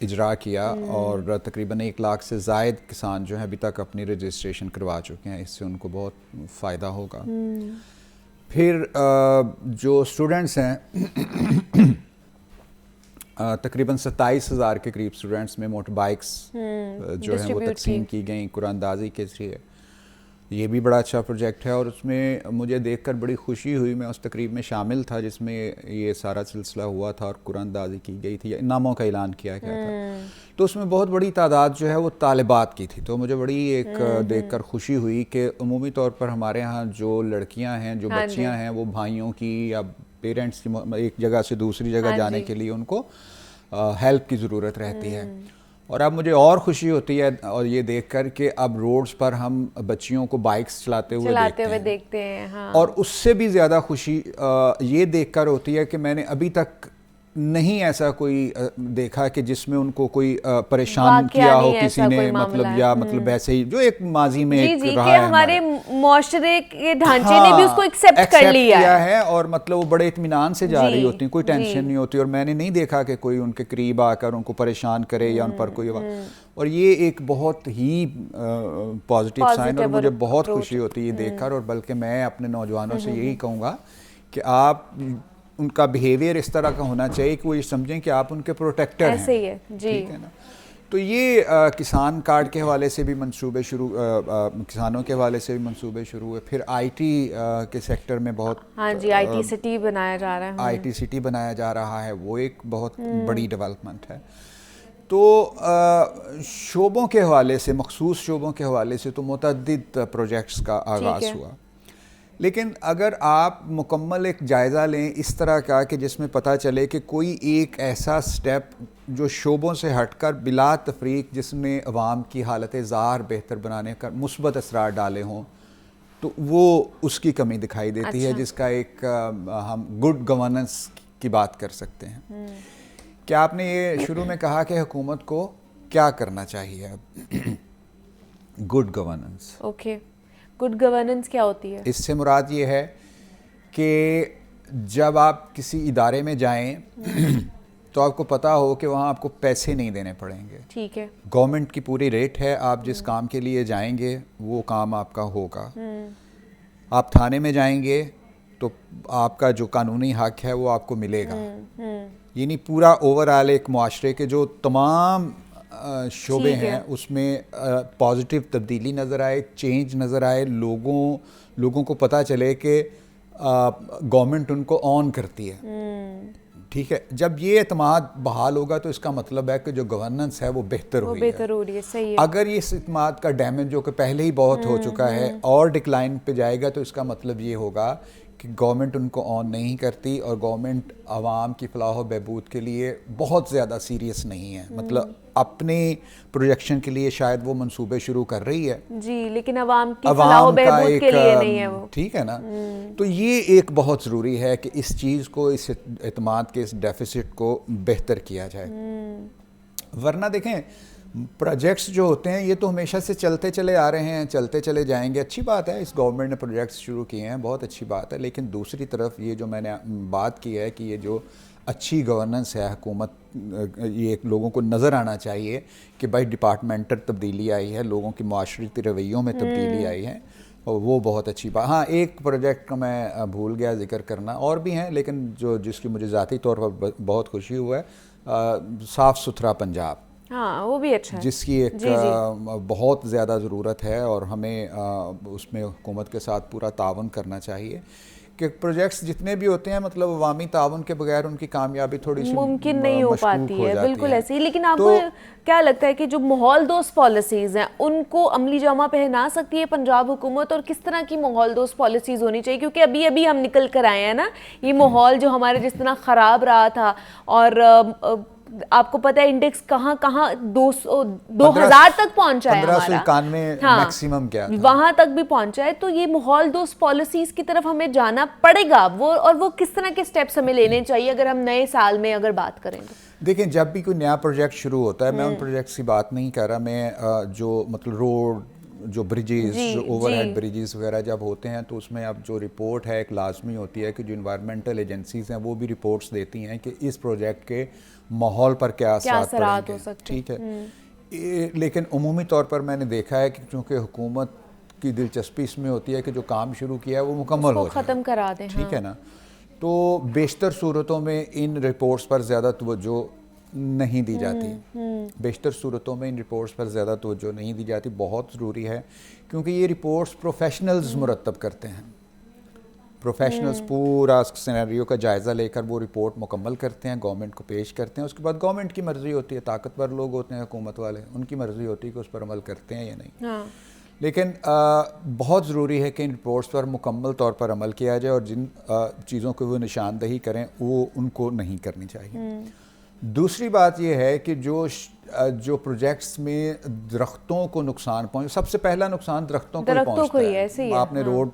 इजरा किया, और तकरीबन 1 लाख से ज़ायद किसान जो हैं अभी तक अपनी रजिस्ट्रेशन करवा चुके हैं, इससे उनको बहुत फ़ायदा होगा। फिर जो स्टूडेंट्स हैं तकरीबन 27,000 के करीब स्टूडेंट्स में मोटर बाइक्स जो हैं वो तकसीम की गई कुरानदाजी के ज़रिए। ये भी बड़ा अच्छा प्रोजेक्ट है, और उसमें मुझे देखकर बड़ी खुशी हुई। मैं उस तकरीब में शामिल था जिसमें ये सारा सिलसिला हुआ था और कुरानदाजी की गई थी, इनामों का ऐलान किया गया था। तो उसमें बहुत बड़ी तादाद जो है वो तालिबात की थी, तो मुझे बड़ी एक देखकर खुशी हुई कि उमूमी तौर पर हमारे यहाँ जो लड़कियाँ हैं, जो बच्चियाँ हैं, वो भाइयों की या पेरेंट्स की एक जगह से दूसरी जगह जाने के लिए उनको हेल्प की ज़रूरत रहती है। और अब मुझे और खुशी होती है और ये देखकर कि अब रोड्स पर हम बच्चियों को बाइक्स चलाते हुए देखते हैं। हाँ। और उससे भी ज़्यादा खुशी ये देखकर होती है कि मैंने अभी तक नहीं ऐसा कोई देखा कि जिसमें उनको कोई परेशान किया हो किसी ने, मतलब या मतलब ऐसे ही जो एक माजी में एक रहा है, हमारे मुआशरे के ढांचे ने भी उसको एक्सेप्ट कर लिया है, और मतलब वो बड़े इत्मीनान से जा रही होती, कोई टेंशन नहीं होती, और मैंने नहीं देखा कि कोई उनके करीब आकर उनको परेशान करे या उन पर कोई, और ये एक बहुत ही पॉजिटिव साइन, और मुझे बहुत खुशी होती है देखकर। और बल्कि मैं अपने नौजवानों से यही कहूँगा कि आप उनका बिहेवियर इस तरह का होना चाहिए कि वो ये समझें कि आप उनके प्रोटेक्टर हैं। ऐसे ही है जी, ठीक है ना। तो ये किसान कार्ड के हवाले से भी मंसूबे शुरू, किसानों के हवाले से भी मंसूबे शुरू हुए। फिर आईटी के सेक्टर में बहुत, हाँ जी, आईटी सिटी बनाया जा रहा है, आईटी सिटी बनाया जा रहा है, वो एक बहुत बड़ी डेवलपमेंट है। तो शोबों के हवाले से, मखसूस शोबों के हवाले से तो मुतअद्दिद प्रोजेक्ट्स का आगाज़ हुआ, लेकिन अगर आप मुकम्मल एक जायज़ा लें इस तरह का कि जिसमें पता चले कि कोई एक ऐसा स्टेप जो शोबों से हटकर बिला तफरीक जिसने अवाम की हालत ज़ाहिर बेहतर बनाने का मुस्बत असरार डाले हों, तो वो उसकी कमी दिखाई देती है, जिसका एक हम गुड गवर्नेंस की बात कर सकते हैं। क्या आपने ये शुरू में कहा कि हुकूमत को क्या करना चाहिए अब? Good governance. Okay, good governance क्या होती है? इससे मुराद ये है कि जब आप किसी इदारे में जाएं तो आपको पता हो कि वहाँ आपको पैसे नहीं देने पड़ेंगे। ठीक है। गवर्नमेंट की पूरी रेट है, आप जिस काम के लिए जाएंगे वो काम आपका होगा। आप थाने में जाएंगे तो आपका जो कानूनी हक है वो आपको मिलेगा। यानी पूरा ओवरऑल एक मुआशरे के जो तमाम शोबे हैं उसमें पॉजिटिव तब्दीली नज़र आए, चेंज नज़र आए, लोगों को पता चले कि गवर्नमेंट उनको ऑन करती है। ठीक है, जब ये एतमाद बहाल होगा तो इसका मतलब है कि जो गवर्नेंस है वो बेहतर हो रही है। सही है। अगर ये इस एतमाद का डैमेज जो कि पहले ही बहुत हो चुका है और डिक्लाइन पे जाएगा तो इसका मतलब ये होगा कि गवर्नमेंट उनको ऑन नहीं करती और गवर्नमेंट आवाम की फलाह बहबूद के लिए बहुत ज़्यादा सीरियस नहीं है। मतलब अपने प्रोजेक्शन के लिए शायद वो मंसूबे शुरू कर रही है जी, लेकिन आवाम की फलाह बहबूद के लिए नहीं है वो। ठीक है ना। तो ये एक बहुत ज़रूरी है कि इस चीज़ को, इस एतमाद के इस डेफिसिट को बेहतर किया जाए। वरना देखें प्रोजेक्ट्स जो होते हैं ये तो हमेशा से चलते चले आ रहे हैं, चलते चले जाएंगे। अच्छी बात है इस गवर्नमेंट ने प्रोजेक्ट्स शुरू किए हैं, बहुत अच्छी बात है। लेकिन दूसरी तरफ ये जो मैंने बात की है कि ये जो अच्छी गवर्नेंस है हुकूमत, ये लोगों को नज़र आना चाहिए कि भाई डिपार्टमेंटल तब्दीली आई है, लोगों की माशरती रवैयों में तब्दीली आई है, और वो बहुत अच्छी बात। हाँ, एक प्रोजेक्ट का मैं भूल गया जिक्र करना, और भी हैं लेकिन जिसकी मुझे ज़ाती तौर पर बहुत खुशी हुआ है, साफ़ सुथरा पंजाब। हाँ, वो भी अच्छा है, जिसकी एक बहुत ज़्यादा ज़रूरत है और हमें उसमें हुकूमत के साथ पूरा तावन करना चाहिए कि प्रोजेक्ट्स जितने भी होते हैं मतलब अवामी तावन के बगैर उनकी कामयाबी थोड़ी सी मुमकिन नहीं हो पाती है। बिल्कुल ऐसे ही। लेकिन आपको क्या लगता है कि जो माहौल दोस्त पॉलिसीज़ हैं उनको अमली जामा पहना सकती है पंजाब हुकूमत, और किस तरह की माहौल दोस्त पॉलिसीज़ होनी चाहिए? क्योंकि अभी अभी हम निकल कर आए हैं ना, ये माहौल जो हमारे जिस तरह ख़राब रहा था, और आपको पता है इंडेक्स कहाँ 2000 तक पहुंचा है हमारा, 1591 मैक्सिमम क्या था, वहां तक भी पहुंचा है। तो ये माहौल दोस्त पॉलिसीज की तरफ हमें जाना पड़ेगा, वो किस तरह के स्टेप्स हमें लेने चाहिए अगर हम नए साल में अगर बात करें तो? देखिए, जब भी कोई नया प्रोजेक्ट शुरू होता है, मैं उन प्रोजेक्ट्स की बात नहीं कर रहा, मैं जो मतलब रोड, जो ब्रिजेस, जो ओवरहेड ब्रिजेस वगैरह जब होते हैं तो उसमें अब जो रिपोर्ट है एक लाजमी होती है कि जो इन्वायरमेंटल एजेंसीज हैं वो भी रिपोर्ट्स देती हैं कि इस प्रोजेक्ट के माहौल पर क्या असरात हो सकते हैं। ठीक है, लेकिन उमूमी तौर पर मैंने देखा है कि चूँकि हुकूमत की दिलचस्पी इसमें होती है कि जो काम शुरू किया है वो मुकम्मल हो जाए, ख़त्म करा दें। ठीक है ना। तो बेशतर सूरतों में इन रिपोर्ट्स पर ज़्यादा तवज्जो नहीं दी जाती, बेशतर सूरतों में इन रिपोर्ट्स पर ज़्यादा तवज्जो नहीं दी जाती। बहुत ज़रूरी है क्योंकि ये रिपोर्ट्स प्रोफेशनल्स मुरतब करते हैं, प्रोफेशनल्स पूरा सिनेरियो का जायज़ा लेकर वो रिपोर्ट मुकम्मल करते हैं, गवर्नमेंट को पेश करते हैं। उसके बाद गवर्नमेंट की मर्ज़ी होती है, ताकतवर लोग होते हैं हुकूमत वाले, उनकी मर्ज़ी होती है कि उस पर अमल करते हैं या नहीं। हाँ। लेकिन बहुत ज़रूरी है कि इन रिपोर्ट्स पर मुकम्मल तौर पर अमल किया जाए और जिन चीज़ों को वो निशानदही करें वो उनको नहीं करनी चाहिए। दूसरी बात यह है कि जो प्रोजेक्ट्स में दरख्तों को नुकसान पहुँचे, सबसे पहला नुकसान दरख्तों को पहुँचता है। आपने रोड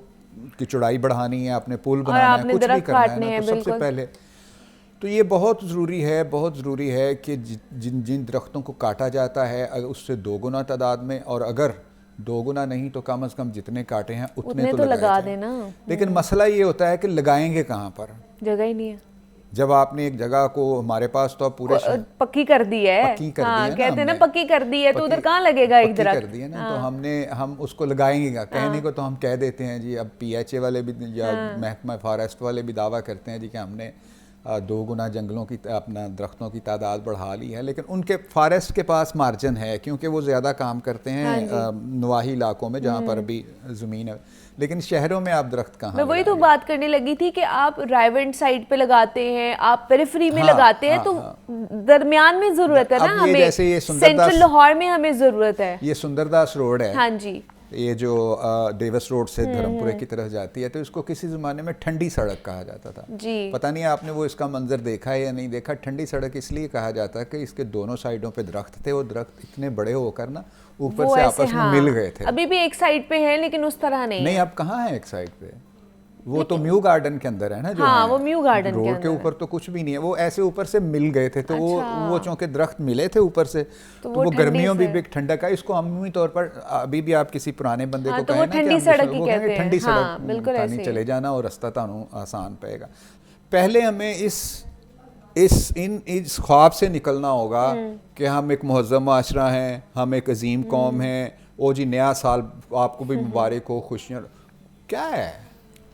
की चौड़ाई बढ़ानी है, आपने पुल बनाना है, कुछ भी करना है ना, तो सबसे पहले तो ये बहुत ज़रूरी है कि जिन दरख्तों को काटा जाता है अगर उससे 2 गुना तादाद में, और अगर 2 गुना नहीं तो कम से कम जितने काटे हैं उतने तो लगा देना। लेकिन मसला ये होता है कि लगाएंगे कहाँ पर, जगह ही नहीं है। जब आपने एक जगह को, हमारे पास तो पूरे पक्की कर दी है, कहते हैं ना पक्की कर दी है, तो उधर कहाँ लगेगा एक दरख्त, कर दी है ना। तो हम उसको लगाएंगे, कहने को तो हम कह देते हैं जी। अब PHA वाले भी या महकमा फॉरेस्ट वाले भी दावा करते हैं जी कि हमने 2 गुना जंगलों की अपना दरख्तों की तादाद बढ़ा ली है, लेकिन उनके फॉरेस्ट के पास मार्जिन है क्योंकि वो ज़्यादा काम करते हैं नवाही इलाकों में जहाँ पर भी ज़मीन है। लेकिन शहरों में आप दरख्त कहाँ? मैं वही तो बात करने लगी थी कि आप राइवेंट साइड पे लगाते हैं, आप पेरिफेरी में लगाते हैं, तो दरमियान में ज़रूरत है ना हमें, जैसे ये सेंट्रल लाहौर में हमें ज़रूरत है। ये सुंदरदास रोड है, हाँ जी, ये जो डेविस रोड से धर्मपुरे की तरफ जाती है, तो इसको किसी ज़माने में ठंडी सड़क कहा जाता था जी। पता नहीं आपने वो इसका मंजर देखा है या नहीं देखा। ठंडी सड़क इसलिए कहा जाता है कि इसके दोनों साइडों पे दरख्त थे, वो दरख्त इतने बड़े होकर ना ऊपर से आपस में मिल गए थे। अभी भी एक साइड पे है लेकिन उस तरह नहीं, अब कहाँ है एक साइड पे, वो तो म्यू गार्डन के अंदर है ना, जो हाँ, वो म्यू गार्डन रोड के ऊपर तो कुछ भी नहीं है, वो ऐसे ऊपर से मिल गए थे। तो वो चूंकि दरख्त मिले थे ऊपर से, तो वो गर्मियों भी ठंडक है। इसको अमूमी तौर पर अभी भी आप किसी पुराने बंदे को कहें ना ठंडी सड़क ही कहते हैं, ठंडी सड़क चले जाना और रास्ता तानू आसान पड़ेगा। पहले हमें इस ख्वाब से निकलना होगा कि हम एक मुहज़्ज़म माशरा हैं, हम एक अजीम कौम हैं, ओ जी नया साल आपको भी मुबारक हो, खुशियाँ। क्या है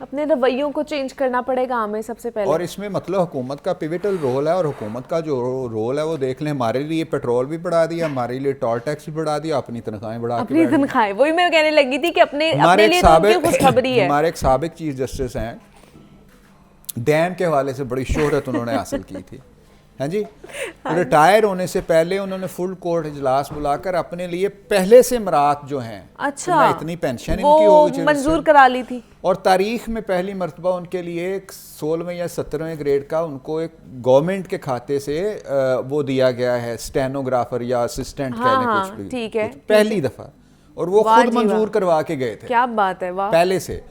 अपने रवैयों को चेंज करना पड़ेगा हमें सबसे पहले। और इसमें मतलब हुकूमत का पिविटल रोल है, और हुकूमत का जो रोल है वो देख लें, हमारे लिए पेट्रोल भी बढ़ा दिया, हमारे लिए टोल टैक्स भी बढ़ा दिया, अपनी तनख्वाहें बढ़ा अपनी तनख्वाहें, वही मैं कहने लगी थी कि अपने लिए तो उनकी खुशखबरी है। हमारे एक साबिक चीफ जस्टिस हैं, डैम के हवाले से बड़ी शोहरत उन्होंने हासिल की थी, हाँ जी। रिटायर होने से पहले उन्होंने फुल कोर्ट इजलास बुलाकर अपने लिए पहले से मरात जो हैं, अच्छा, इतनी पेंशन इनकी होगी मंजूर करा ली थी, और तारीख में पहली मरतबा उनके लिए एक 16वें या 17वें ग्रेड का उनको एक गवर्नमेंट के खाते से वो दिया गया है, स्टेनोग्राफर या असिस्टेंट कहने कुछ भी, ठीक है, पहली दफा, और वो खुद मंजूर करवा के गए थे। क्या बात है, वाह। पहले से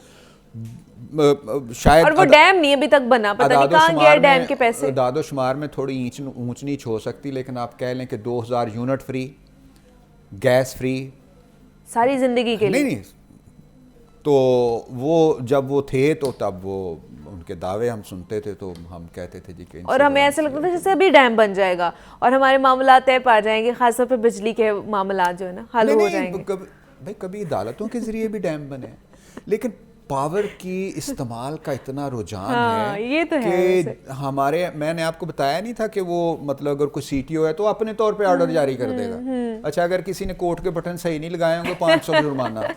शायद, और वो डैम नहीं अभी तक बना, पता नहीं कहाँ गया डैम के पैसे। दादोशुमार में थोड़ी ऊंच नीच हो सकती, लेकिन आप कह लें कि 2000 यूनिट फ्री, गैस फ्री, सारी जिंदगी के लिए। नहीं, तो वो जब वो थे तो तब वो उनके दावे हम सुनते थे तो हम कहते थे जी कि, और हमें ऐसा लगता था जैसे अभी डैम बन जाएगा और हमारे मामला तय पा जाएंगे, खासतौर पे बिजली के मामला जो है ना हल हो जाएंगे। भाई कभी अदालतों के जरिए भी डैम बने, लेकिन पावर की इस्तेमाल का इतना रुझान है, ये तो कि हमारे, मैंने आपको बताया नहीं था कि वो मतलब अगर कोई सीटीओ है तो अपने तौर पे ऑर्डर जारी कर देगा। अच्छा, अगर किसी ने कोर्ट के बटन सही नहीं लगाए होंगे 500 जुर्माना,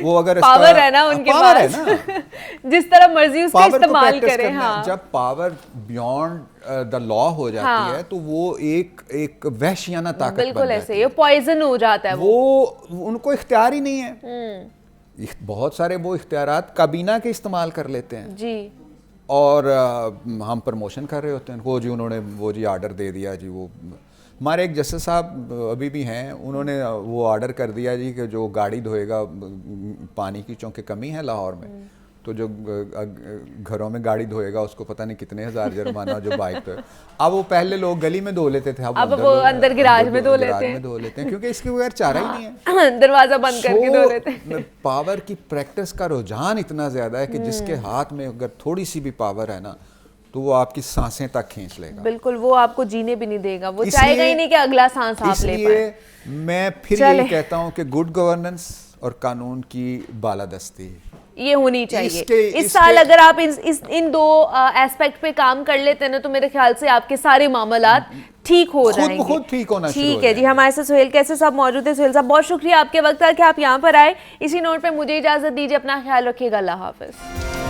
वो अगर पावर है ना उनके पास, है ना? जिस तरह मर्जी उसका इस्तेमाल करें। हाँ। जब पावर बियॉन्ड द लॉ हो जाती है तो वो एक वहशियाना ताकत बन जाती है, बिल्कुल ऐसे, ये पॉइजन हो जाता है, वो उनको इख्तियार ही नहीं है। बहुत सारे वो इख्तियारात काबीना के इस्तेमाल कर लेते हैं जी, और हम प्रमोशन कर रहे होते हैं, वो जी उन्होंने वो जी आर्डर दे दिया जी, वो हमारे एक जस्टिस साहब अभी भी हैं, उन्होंने वो आर्डर कर दिया जी कि जो गाड़ी धोएगा, पानी की चूँकि कमी है लाहौर में, तो जो घरों में गाड़ी धोएगा उसको पता नहीं कितने हजार जुर्माना, जो बाइक तो, अब वो पहले लोग गली में धो लेते थे, अब वो अंदर गिराज में धो लेते हैं, क्योंकि इसके बगैर चारा ही नहीं है, दरवाजा बंद करके धो लेते हैं। पावर की प्रैक्टिस का रुझान इतना ज्यादा है कि जिसके हाथ में अगर थोड़ी सी भी पावर है ना तो वो आपकी सांसें तक खींच लेगा। बिल्कुल, वो आपको जीने भी नहीं देगा, वो चाहेगा ही नहीं कि अगला सांस आप ले पाए। इसलिए मैं फिर यही कहता हूं कि गुड गवर्नेंस और कानून की बालादस्ती ये होनी चाहिए। इस साल अगर आप इन दो एस्पेक्ट पे काम कर लेते हैं ना तो मेरे ख्याल से आपके सारे मामलात ठीक हो जाएंगे, खुद ठीक होना शुरू हो ठीक है जी। हमारे साथ सुहेल कैसे साहब मौजूद है। सुहेल साहब, बहुत शुक्रिया आपके वक्त था कि आप यहाँ पर आए। इसी नोट पे मुझे इजाजत दीजिए, अपना ख्याल रखिएगा, अल्लाह हाफिज।